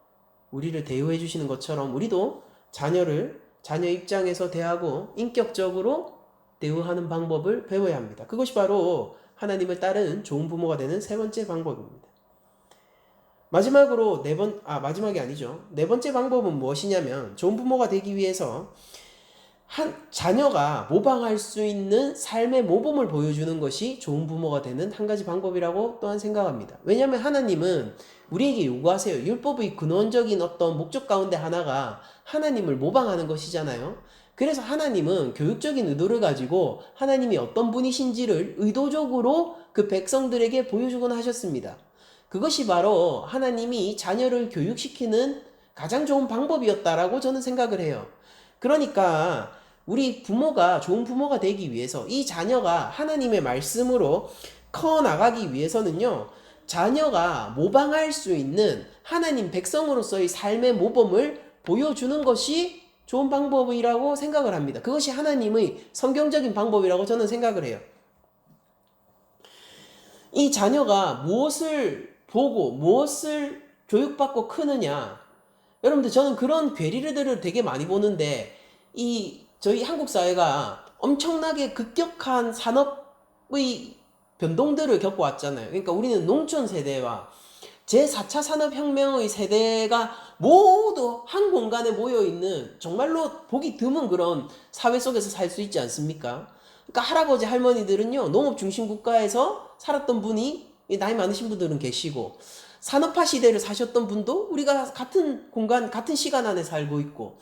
우리를 대우해 주시는 것처럼 우리도 자녀를 자녀 입장에서 대하고 인격적으로 대우하는 방법을 배워야 합니다. 그것이 바로 하나님을 따르는 좋은 부모가 되는 세 번째 방법입니다. 마지막으로 마지막이 아니죠. 네 번째 방법은 무엇이냐면 좋은 부모가 되기 위해서 자녀가 모방할 수 있는 삶의 모범을 보여주는 것이 좋은 부모가 되는 한 가지 방법이라고 또한 생각합니다. 왜냐하면 하나님은 우리에게 요구하세요. 율법의 근원적인 어떤 목적 가운데 하나가 하나님을 모방하는 것이잖아요. 그래서 하나님은 교육적인 의도를 가지고 하나님이 어떤 분이신지를 의도적으로 그 백성들에게 보여주곤 하셨습니다. 그것이 바로 하나님이 자녀를 교육시키는 가장 좋은 방법이었다라고 저는 생각을 해요. 그러니까 우리 부모가 좋은 부모가 되기 위해서 이 자녀가 하나님의 말씀으로 커 나가기 위해서는요. 자녀가 모방할 수 있는 하나님 백성으로서의 삶의 모범을 보여주는 것이 좋은 방법이라고 생각을 합니다. 그것이 하나님의 성경적인 방법이라고 저는 생각을 해요. 이 자녀가 무엇을 보고 무엇을 교육받고 크느냐. 여러분들 저는 그런 괴리들을 되게 많이 보는데 저희 한국 사회가 엄청나게 급격한 산업의 변동들을 겪어왔잖아요. 그러니까 우리는 농촌 세대와 제4차 산업혁명의 세대가 모두 한 공간에 모여있는 정말로 보기 드문 그런 사회 속에서 살 수 있지 않습니까? 그러니까 할아버지 할머니들은요, 농업 중심 국가에서 살았던 분이, 나이 많으신 분들은 계시고, 산업화 시대를 사셨던 분도 우리가 같은 공간, 같은 시간 안에 살고 있고,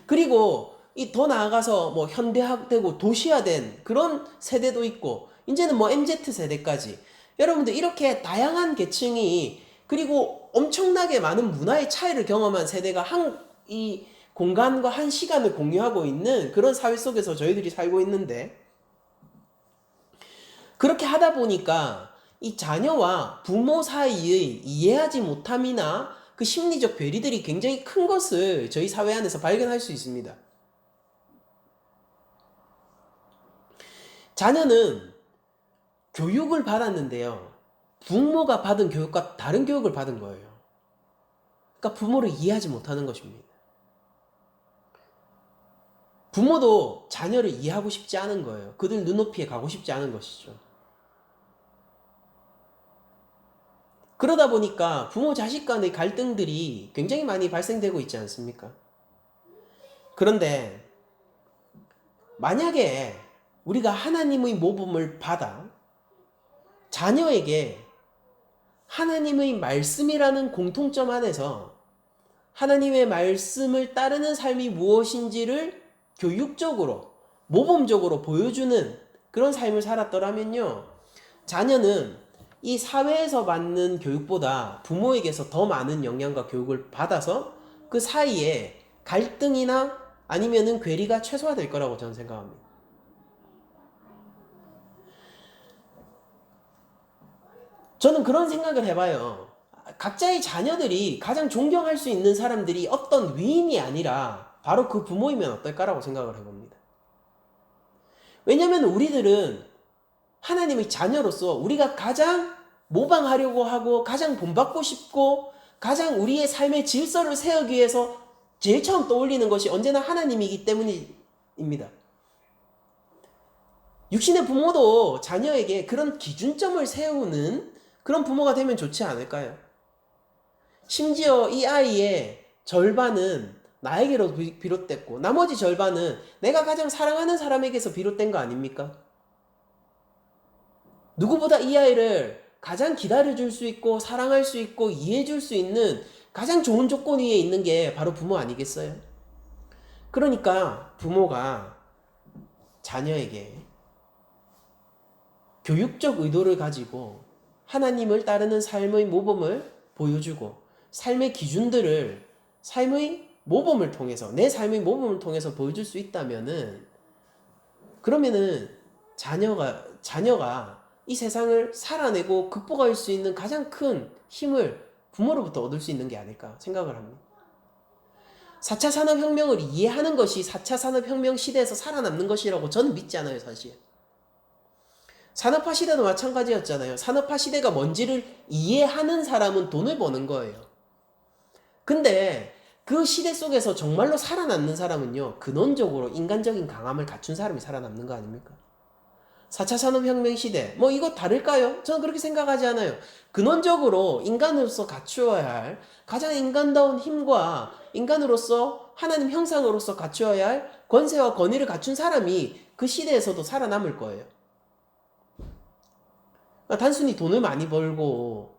그리고 더 나아가서 뭐 현대화되고 도시화된 그런 세대도 있고, 이제는 뭐 MZ 세대까지. 여러분들 이렇게 다양한 계층이, 그리고 엄청나게 많은 문화의 차이를 경험한 세대가 이 공간과 한 시간을 공유하고 있는 그런 사회 속에서 저희들이 살고 있는데, 그렇게 하다 보니까 이 자녀와 부모 사이의 이해하지 못함이나 그 심리적 괴리들이 굉장히 큰 것을 저희 사회 안에서 발견할 수 있습니다. 자녀는 교육을 받았는데요, 부모가 받은 교육과 다른 교육을 받은 거예요. 그러니까 부모를 이해하지 못하는 것입니다. 부모도 자녀를 이해하고 싶지 않은 거예요. 그들 눈높이에 가고 싶지 않은 것이죠. 그러다 보니까 부모 자식 간의 갈등들이 굉장히 많이 발생되고 있지 않습니까? 그런데 만약에 우리가 하나님의 모범을 받아 자녀에게 하나님의 말씀이라는 공통점 안에서 하나님의 말씀을 따르는 삶이 무엇인지를 교육적으로, 모범적으로 보여주는 그런 삶을 살았더라면요, 자녀는 이 사회에서 받는 교육보다 부모에게서 더 많은 영향과 교육을 받아서 그 사이에 갈등이나 아니면은 괴리가 최소화될 거라고 저는 생각합니다. 저는 그런 생각을 해봐요. 각자의 자녀들이 가장 존경할 수 있는 사람들이 어떤 위인이 아니라 바로 그 부모이면 어떨까라고 생각을 해봅니다. 왜냐하면 우리들은 하나님의 자녀로서 우리가 가장 모방하려고 하고 가장 본받고 싶고 가장 우리의 삶의 질서를 세우기 위해서 제일 처음 떠올리는 것이 언제나 하나님이기 때문입니다. 육신의 부모도 자녀에게 그런 기준점을 세우는 그런 부모가 되면 좋지 않을까요? 심지어 이 아이의 절반은 나에게로 비롯됐고 나머지 절반은 내가 가장 사랑하는 사람에게서 비롯된 거 아닙니까? 누구보다 이 아이를 가장 기다려줄 수 있고 사랑할 수 있고 이해해줄 수 있는 가장 좋은 조건 위에 있는 게 바로 부모 아니겠어요? 그러니까 부모가 자녀에게 교육적 의도를 가지고 하나님을 따르는 삶의 모범을 보여주고 삶의 기준들을 삶의 모범을 통해서 내 삶의 모범을 통해서 보여줄 수 있다면은 그러면은 자녀가 이 세상을 살아내고 극복할 수 있는 가장 큰 힘을 부모로부터 얻을 수 있는 게 아닐까 생각을 합니다. 4차 산업혁명을 이해하는 것이 4차 산업혁명 시대에서 살아남는 것이라고 저는 믿지 않아요, 사실. 산업화 시대도 마찬가지였잖아요. 산업화 시대가 뭔지를 이해하는 사람은 돈을 버는 거예요. 근데 그 시대 속에서 정말로 살아남는 사람은요, 근원적으로 인간적인 강함을 갖춘 사람이 살아남는 거 아닙니까? 4차 산업혁명 시대, 뭐 이거 다를까요? 저는 그렇게 생각하지 않아요. 근원적으로 인간으로서 갖추어야 할 가장 인간다운 힘과 인간으로서 하나님 형상으로서 갖추어야 할 권세와 권위를 갖춘 사람이 그 시대에서도 살아남을 거예요. 단순히 돈을 많이 벌고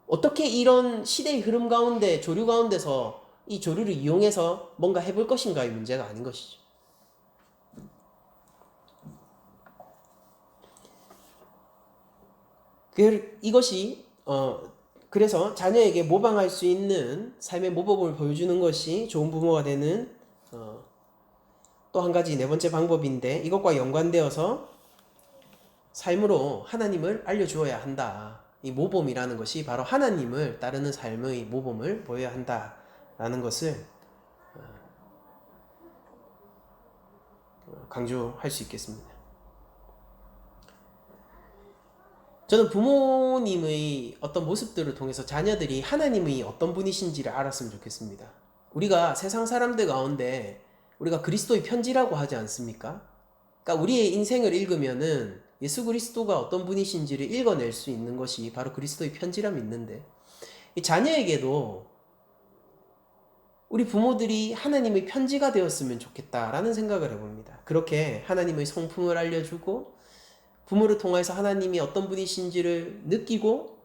어떻게 이런 시대의 흐름 가운데 조류 가운데서 이 조류를 이용해서 뭔가 해볼 것인가의 문제가 아닌 것이죠. 이것이 그래서 자녀에게 모방할 수 있는 삶의 모범을 보여주는 것이 좋은 부모가 되는 또 한 가지 네 번째 방법인데, 이것과 연관되어서 삶으로 하나님을 알려주어야 한다. 이 모범이라는 것이 바로 하나님을 따르는 삶의 모범을 보여야 한다라는 것을 강조할 수 있겠습니다. 저는 부모님의 어떤 모습들을 통해서 자녀들이 하나님의 어떤 분이신지를 알았으면 좋겠습니다. 우리가 세상 사람들 가운데 우리가 그리스도의 편지라고 하지 않습니까? 그러니까 우리의 인생을 읽으면은 예수 그리스도가 어떤 분이신지를 읽어낼 수 있는 것이 바로 그리스도의 편지라 믿는데, 이 자녀에게도 우리 부모들이 하나님의 편지가 되었으면 좋겠다라는 생각을 해봅니다. 그렇게 하나님의 성품을 알려주고 부모를 통해서 하나님이 어떤 분이신지를 느끼고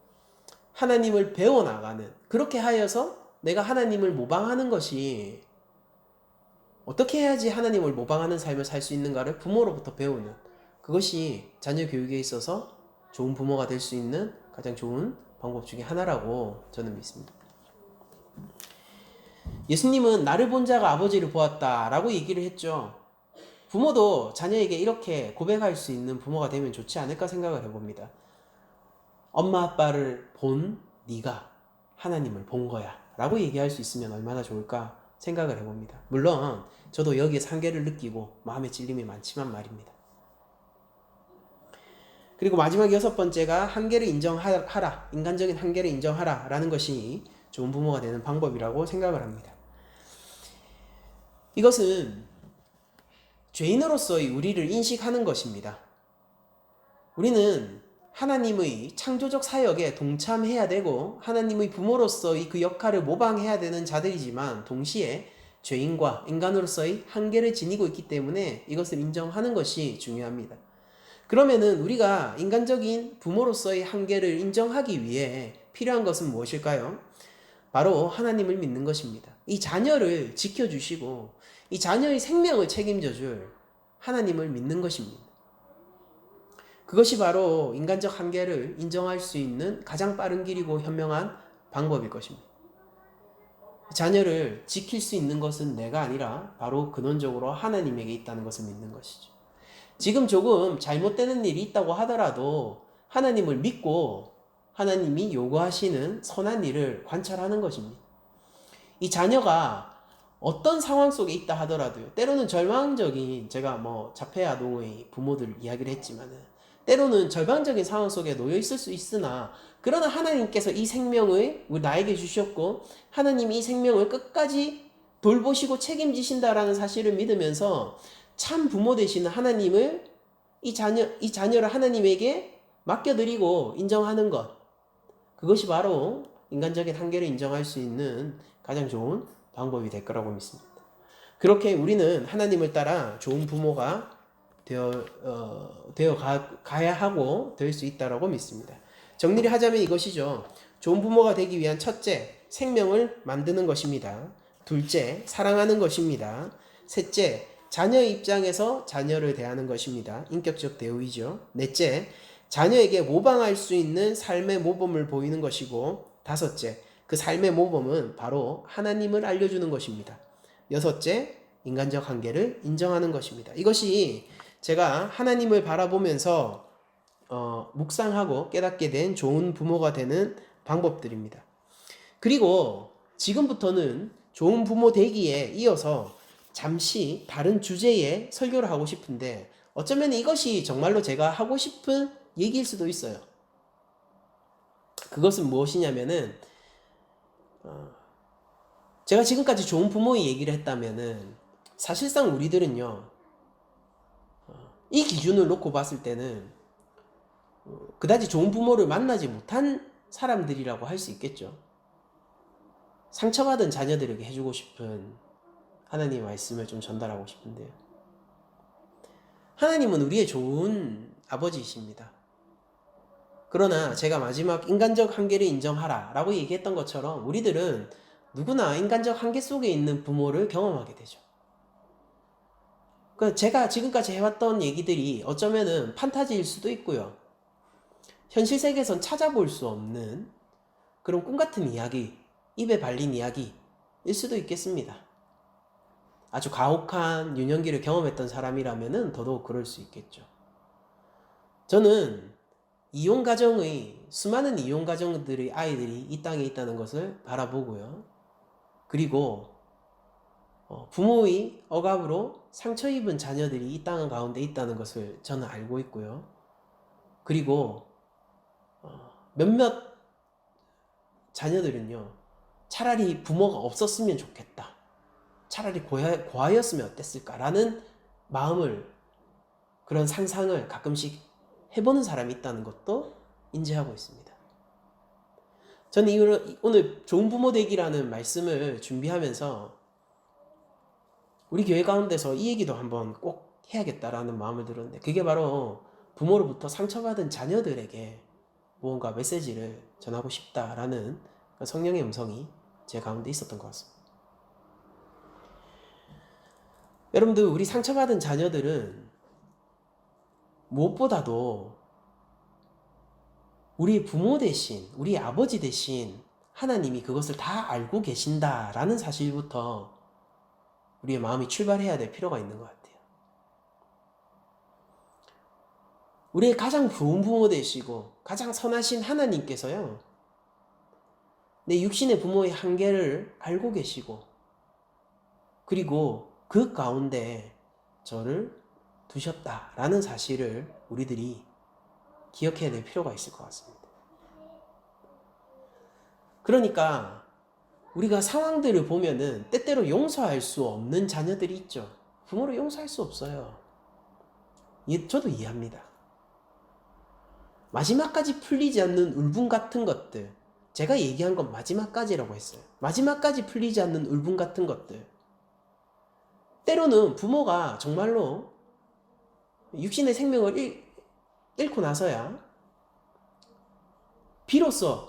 하나님을 배워나가는, 그렇게 하여서 내가 하나님을 모방하는 것이, 어떻게 해야지 하나님을 모방하는 삶을 살 수 있는가를 부모로부터 배우는, 그것이 자녀 교육에 있어서 좋은 부모가 될 수 있는 가장 좋은 방법 중에 하나라고 저는 믿습니다. 예수님은 나를 본 자가 아버지를 보았다라고 얘기를 했죠. 부모도 자녀에게 이렇게 고백할 수 있는 부모가 되면 좋지 않을까 생각을 해봅니다. 엄마 아빠를 본 네가 하나님을 본 거야 라고 얘기할 수 있으면 얼마나 좋을까 생각을 해봅니다. 물론 저도 여기에 한계를 느끼고 마음의 찔림이 많지만 말입니다. 그리고 마지막 6번째가 한계를 인정하라, 인간적인 한계를 인정하라 라는 것이 좋은 부모가 되는 방법이라고 생각을 합니다. 이것은 죄인으로서의 우리를 인식하는 것입니다. 우리는 하나님의 창조적 사역에 동참해야 되고 하나님의 부모로서의 그 역할을 모방해야 되는 자들이지만 동시에 죄인과 인간으로서의 한계를 지니고 있기 때문에 이것을 인정하는 것이 중요합니다. 그러면은 우리가 인간적인 부모로서의 한계를 인정하기 위해 필요한 것은 무엇일까요? 바로 하나님을 믿는 것입니다. 이 자녀를 지켜주시고 이 자녀의 생명을 책임져 줄 하나님을 믿는 것입니다. 그것이 바로 인간적 한계를 인정할 수 있는 가장 빠른 길이고 현명한 방법일 것입니다. 자녀를 지킬 수 있는 것은 내가 아니라 바로 근원적으로 하나님에게 있다는 것을 믿는 것이죠. 지금 조금 잘못되는 일이 있다고 하더라도 하나님을 믿고 하나님이 요구하시는 선한 일을 관찰하는 것입니다. 이 자녀가 어떤 상황 속에 있다 하더라도요, 때로는 절망적인, 제가 자폐아동의 부모들 이야기를 했지만은 때로는 절망적인 상황 속에 놓여 있을 수 있으나, 그러나 하나님께서 이 생명을 나에게 주셨고 하나님이 이 생명을 끝까지 돌보시고 책임지신다라는 사실을 믿으면서 참 부모 되시는 하나님을, 이 자녀를 하나님에게 맡겨드리고 인정하는 것, 그것이 바로 인간적인 한계를 인정할 수 있는 가장 좋은 방법이 될 거라고 믿습니다. 그렇게 우리는 하나님을 따라 좋은 부모가 되어 가야 하고 될 수 있다고 믿습니다. 정리를 하자면 이것이죠. 좋은 부모가 되기 위한 첫째, 생명을 만드는 것입니다. 둘째, 사랑하는 것입니다. 셋째, 자녀의 입장에서 자녀를 대하는 것입니다. 인격적 대우이죠. 넷째, 자녀에게 모방할 수 있는 삶의 모범을 보이는 것이고, 다섯째, 그 삶의 모범은 바로 하나님을 알려주는 것입니다. 여섯째, 인간적 한계를 인정하는 것입니다. 이것이 제가 하나님을 바라보면서 묵상하고 깨닫게 된 좋은 부모가 되는 방법들입니다. 그리고 지금부터는 좋은 부모 되기에 이어서 잠시 다른 주제의 설교를 하고 싶은데, 어쩌면 이것이 정말로 제가 하고 싶은 얘기일 수도 있어요. 그것은 무엇이냐면은, 제가 지금까지 좋은 부모의 얘기를 했다면은 사실상 우리들은요, 이 기준을 놓고 봤을 때는 그다지 좋은 부모를 만나지 못한 사람들이라고 할 수 있겠죠. 상처받은 자녀들에게 해주고 싶은 하나님의 말씀을 좀 전달하고 싶은데요. 하나님은 우리의 좋은 아버지이십니다. 그러나 제가 마지막 인간적 한계를 인정하라 라고 얘기했던 것처럼 우리들은 누구나 인간적 한계 속에 있는 부모를 경험하게 되죠. 제가 지금까지 해왔던 얘기들이 어쩌면은 판타지일 수도 있고요, 현실 세계에선 찾아볼 수 없는 그런 꿈같은 이야기, 입에 발린 이야기일 수도 있겠습니다. 아주 가혹한 유년기를 경험했던 사람이라면은 더더욱 그럴 수 있겠죠. 저는 수많은 이혼 가정들의 아이들이 이 땅에 있다는 것을 바라보고요, 그리고 부모의 억압으로 상처 입은 자녀들이 이 땅 가운데 있다는 것을 저는 알고 있고요, 그리고 몇몇 자녀들은요, 차라리 부모가 없었으면 좋겠다 차라리 고아였으면 어땠을까라는 마음을, 그런 상상을 가끔씩 해보는 사람이 있다는 것도 인지하고 있습니다. 저는 오늘 좋은 부모 되기라는 말씀을 준비하면서 우리 교회 가운데서 이 얘기도 한번 꼭 해야겠다라는 마음을 들었는데, 그게 바로 부모로부터 상처받은 자녀들에게 무언가 메시지를 전하고 싶다라는 성령의 음성이 제 가운데 있었던 것 같습니다. 여러분들, 우리 상처받은 자녀들은 무엇보다도 우리 부모 대신, 우리 아버지 대신 하나님이 그것을 다 알고 계신다라는 사실부터 우리의 마음이 출발해야 될 필요가 있는 것 같아요. 우리의 가장 좋은 부모 되시고 가장 선하신 하나님께서요, 내 육신의 부모의 한계를 알고 계시고, 그리고 그 가운데 저를 두셨다라는 사실을 우리들이 기억해야 될 필요가 있을 것 같습니다. 그러니까 우리가 상황들을 보면은 때때로 용서할 수 없는 자녀들이 있죠. 부모를 용서할 수 없어요. 저도 이해합니다. 마지막까지 풀리지 않는 울분 같은 것들, 제가 얘기한 건 마지막까지라고 했어요. 마지막까지 풀리지 않는 울분 같은 것들, 때로는 부모가 정말로 육신의 생명을 잃고 나서야 비로소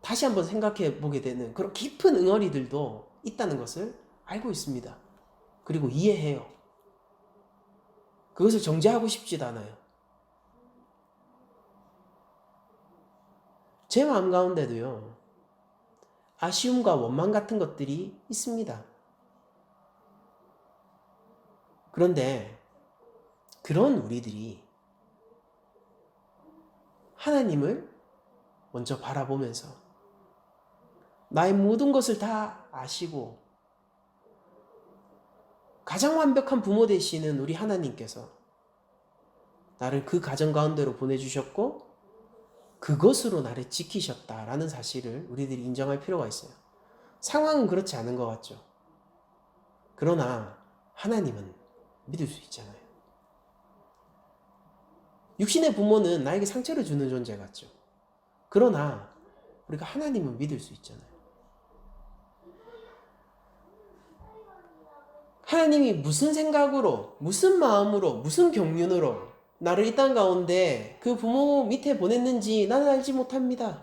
다시 한번 생각해 보게 되는 그런 깊은 응어리들도 있다는 것을 알고 있습니다. 그리고 이해해요. 그것을 정죄하고 싶지도 않아요. 제 마음 가운데도요, 아쉬움과 원망 같은 것들이 있습니다. 그런데 그런 우리들이 하나님을 먼저 바라보면서 나의 모든 것을 다 아시고 가장 완벽한 부모 되시는 우리 하나님께서 나를 그 가정 가운데로 보내주셨고 그것으로 나를 지키셨다라는 사실을 우리들이 인정할 필요가 있어요. 상황은 그렇지 않은 것 같죠. 그러나 하나님은 믿을 수 있잖아요. 육신의 부모는 나에게 상처를 주는 존재 같죠. 그러나 우리가 하나님은 믿을 수 있잖아요. 하나님이 무슨 생각으로, 무슨 마음으로, 무슨 경륜으로 나를 이 땅 가운데 그 부모 밑에 보냈는지 나는 알지 못합니다.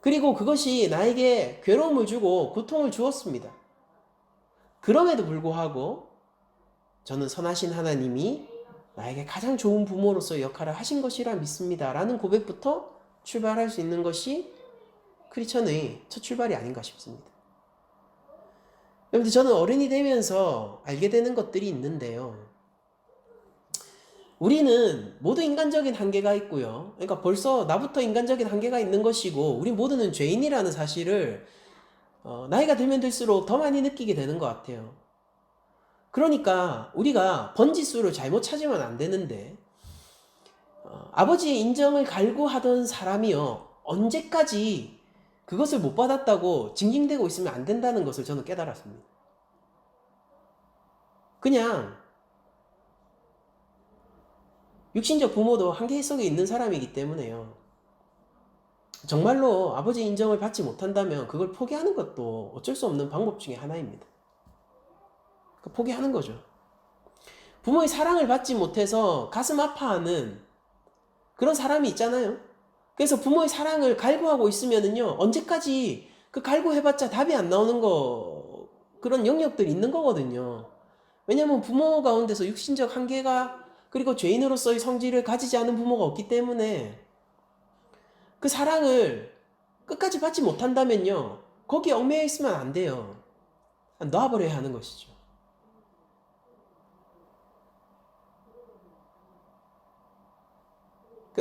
그리고 그것이 나에게 괴로움을 주고 고통을 주었습니다. 그럼에도 불구하고 저는 선하신 하나님이 나에게 가장 좋은 부모로서 역할을 하신 것이라 믿습니다. 라는 고백부터 출발할 수 있는 것이 크리스천의 첫 출발이 아닌가 싶습니다. 여러분들, 저는 어른이 되면서 알게 되는 것들이 있는데요. 우리는 모두 인간적인 한계가 있고요. 그러니까 벌써 나부터 인간적인 한계가 있는 것이고 우리 모두는 죄인이라는 사실을 나이가 들면 들수록 더 많이 느끼게 되는 것 같아요. 그러니까 우리가 번지수를 잘못 찾으면 안 되는데 아버지의 인정을 갈구하던 사람이요, 언제까지 그것을 못 받았다고 징징대고 있으면 안 된다는 것을 저는 깨달았습니다. 그냥 육신적 부모도 한계 속에 있는 사람이기 때문에요, 정말로 아버지 인정을 받지 못한다면 그걸 포기하는 것도 어쩔 수 없는 방법 중에 하나입니다. 포기하는 거죠. 부모의 사랑을 받지 못해서 가슴 아파하는 그런 사람이 있잖아요. 그래서 부모의 사랑을 갈구하고 있으면은요, 언제까지 그 갈구해봤자 답이 안 나오는 그런 영역들이 있는 거거든요. 왜냐면 부모 가운데서 육신적 한계가, 그리고 죄인으로서의 성질을 가지지 않은 부모가 없기 때문에 그 사랑을 끝까지 받지 못한다면요, 거기에 얽매여 있으면 안 돼요. 놔버려야 하는 것이죠.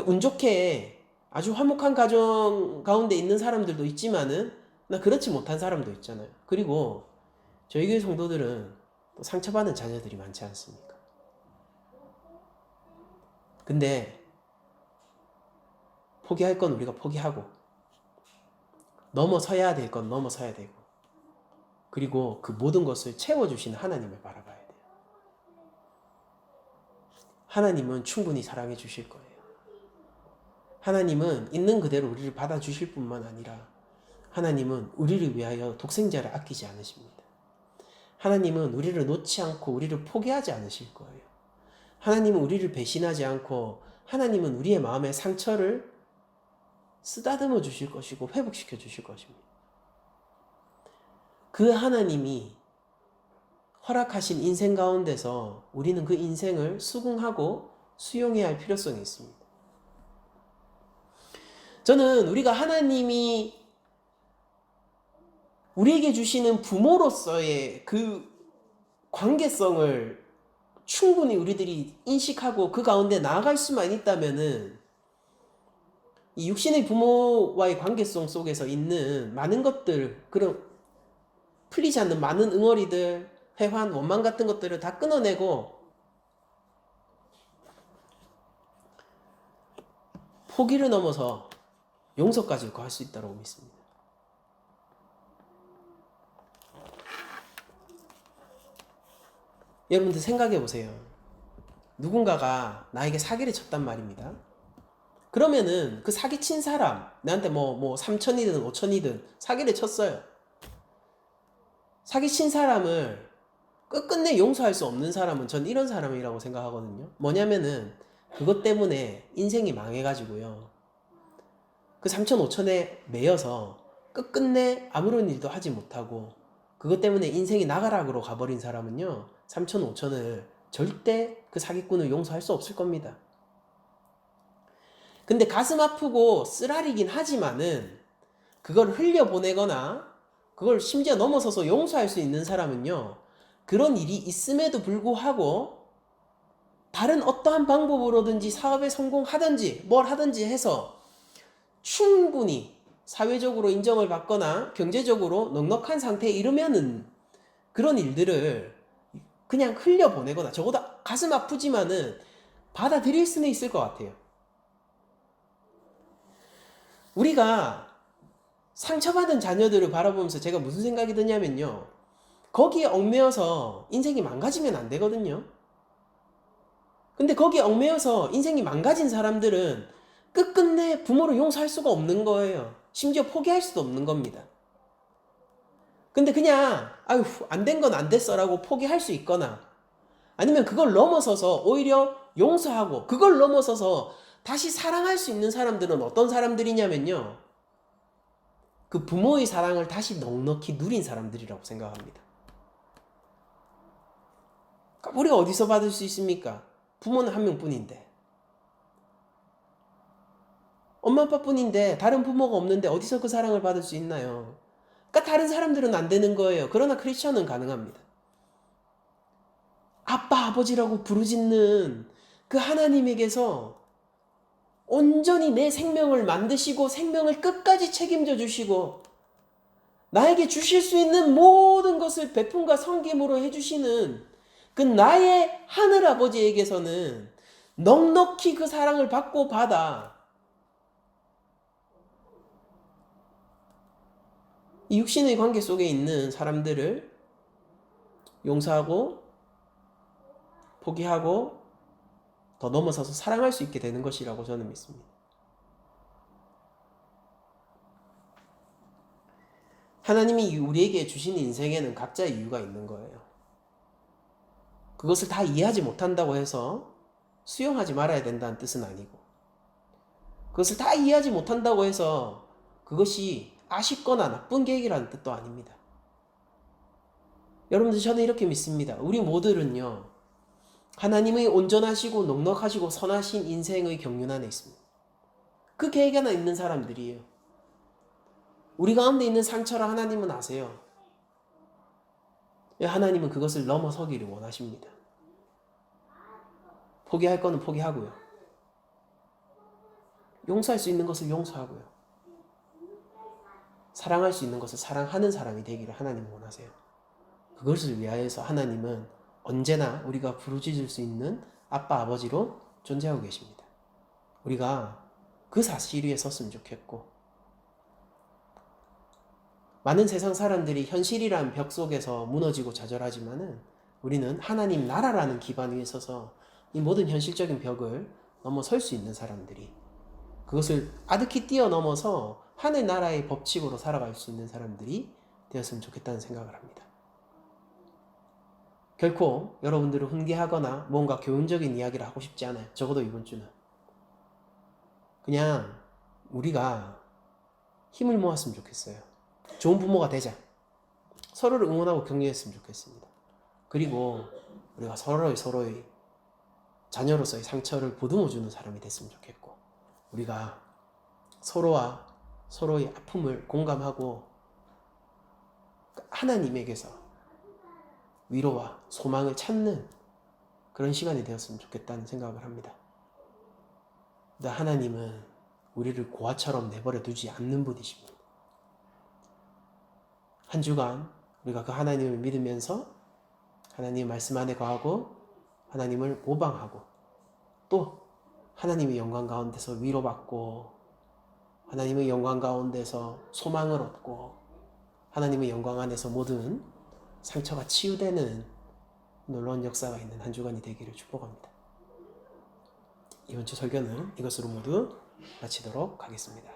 운 좋게 아주 화목한 가정 가운데 있는 사람들도 있지만은 그렇지 못한 사람도 있잖아요. 그리고 저희 교회 성도들은 또 상처받은 자녀들이 많지 않습니까? 근데 포기할 건 우리가 포기하고 넘어서야 될 건 넘어서야 되고, 그리고 그 모든 것을 채워주시는 하나님을 바라봐야 돼요. 하나님은 충분히 사랑해 주실 거예요. 하나님은 있는 그대로 우리를 받아주실 뿐만 아니라 하나님은 우리를 위하여 독생자를 아끼지 않으십니다. 하나님은 우리를 놓지 않고 우리를 포기하지 않으실 거예요. 하나님은 우리를 배신하지 않고 하나님은 우리의 마음의 상처를 쓰다듬어 주실 것이고 회복시켜 주실 것입니다. 그 하나님이 허락하신 인생 가운데서 우리는 그 인생을 수긍하고 수용해야 할 필요성이 있습니다. 저는 우리가 하나님이 우리에게 주시는 부모로서의 그 관계성을 충분히 우리들이 인식하고 그 가운데 나아갈 수만 있다면은 이 육신의 부모와의 관계성 속에서 있는 많은 것들, 그런 풀리지 않는 많은 응어리들, 회한, 원망 같은 것들을 다 끊어내고 포기를 넘어서 용서까지 갈 수 있다고 믿습니다. 여러분들 생각해 보세요. 누군가가 나에게 사기를 쳤단 말입니다. 그러면은 그 사기친 사람, 나한테 뭐 3천이든 5천이든 사기를 쳤어요. 사기친 사람을 끝끝내 용서할 수 없는 사람은 전 이런 사람이라고 생각하거든요. 뭐냐면은 그것 때문에 인생이 망해가지고요. 그 3천 5천에 매여서 끝끝내 아무런 일도 하지 못하고 그것 때문에 인생이 나가락으로 가버린 사람은요. 3천 5천을 절대 그 사기꾼을 용서할 수 없을 겁니다. 근데 가슴 아프고 쓰라리긴 하지만은 그걸 흘려보내거나 그걸 심지어 넘어서서 용서할 수 있는 사람은요. 그런 일이 있음에도 불구하고 다른 어떠한 방법으로든지 사업에 성공하든지 뭘 하든지 해서 충분히 사회적으로 인정을 받거나 경제적으로 넉넉한 상태에 이르면은 그런 일들을 그냥 흘려보내거나 적어도 가슴 아프지만은 받아들일 수는 있을 것 같아요. 우리가 상처받은 자녀들을 바라보면서 제가 무슨 생각이 드냐면요. 거기에 얽매여서 인생이 망가지면 안 되거든요. 근데 거기에 얽매여서 인생이 망가진 사람들은 끝끝내 부모를 용서할 수가 없는 거예요. 심지어 포기할 수도 없는 겁니다. 근데 그냥 아유 안 된 건 안 됐어라고 포기할 수 있거나 아니면 그걸 넘어서서 오히려 용서하고 그걸 넘어서서 다시 사랑할 수 있는 사람들은 어떤 사람들이냐면요. 그 부모의 사랑을 다시 넉넉히 누린 사람들이라고 생각합니다. 그러니까 우리가 어디서 받을 수 있습니까? 부모는 한 명뿐인데. 엄마 아빠뿐인데 다른 부모가 없는데 어디서 그 사랑을 받을 수 있나요? 그러니까 다른 사람들은 안 되는 거예요. 그러나 크리스천은 가능합니다. 아빠 아버지라고 부르짖는 그 하나님에게서 온전히 내 생명을 만드시고 생명을 끝까지 책임져 주시고 나에게 주실 수 있는 모든 것을 베품과 섬김으로 해주시는 그 나의 하늘아버지에게서는 넉넉히 그 사랑을 받고 받아 이 육신의 관계 속에 있는 사람들을 용서하고 포기하고 더 넘어서서 사랑할 수 있게 되는 것이라고 저는 믿습니다. 하나님이 우리에게 주신 인생에는 각자의 이유가 있는 거예요. 그것을 다 이해하지 못한다고 해서 수용하지 말아야 된다는 뜻은 아니고 그것을 다 이해하지 못한다고 해서 그것이 아쉽거나 나쁜 계획이라는 뜻도 아닙니다. 여러분들 저는 이렇게 믿습니다. 우리 모두는요. 하나님의 온전하시고 넉넉하시고 선하신 인생의 경륜 안에 있습니다. 그 계획 안에 있는 사람들이에요. 우리 가운데 있는 상처를 하나님은 아세요. 하나님은 그것을 넘어서기를 원하십니다. 포기할 거는 포기하고요. 용서할 수 있는 것을 용서하고요. 사랑할 수 있는 것을 사랑하는 사람이 되기를 하나님은 원하세요. 그것을 위하여서 하나님은 언제나 우리가 부르짖을 수 있는 아빠 아버지로 존재하고 계십니다. 우리가 그 사실 위에 섰으면 좋겠고 많은 세상 사람들이 현실이란 벽 속에서 무너지고 좌절하지만은 우리는 하나님 나라라는 기반 위에 서서 이 모든 현실적인 벽을 넘어설 수 있는 사람들이, 그것을 아득히 뛰어넘어서 하늘 나라의 법칙으로 살아갈 수 있는 사람들이 되었으면 좋겠다는 생각을 합니다. 결코 여러분들을 훈계하거나 뭔가 교훈적인 이야기를 하고 싶지 않아요. 적어도 이번 주는. 그냥 우리가 힘을 모았으면 좋겠어요. 좋은 부모가 되자. 서로를 응원하고 격려했으면 좋겠습니다. 그리고 우리가 서로의 자녀로서의 상처를 보듬어주는 사람이 됐으면 좋겠고, 우리가 서로와 서로의 아픔을 공감하고 하나님에게서 위로와 소망을 찾는 그런 시간이 되었으면 좋겠다는 생각을 합니다. 근데 하나님은 우리를 고아처럼 내버려 두지 않는 분이십니다. 한 주간 우리가 그 하나님을 믿으면서 하나님의 말씀 안에 거하고 하나님을 모방하고 또 하나님의 영광 가운데서 위로받고 하나님의 영광 가운데서 소망을 얻고 하나님의 영광 안에서 모든 상처가 치유되는 놀라운 역사가 있는 한 주간이 되기를 축복합니다. 이번 주 설교는 이것으로 모두 마치도록 하겠습니다.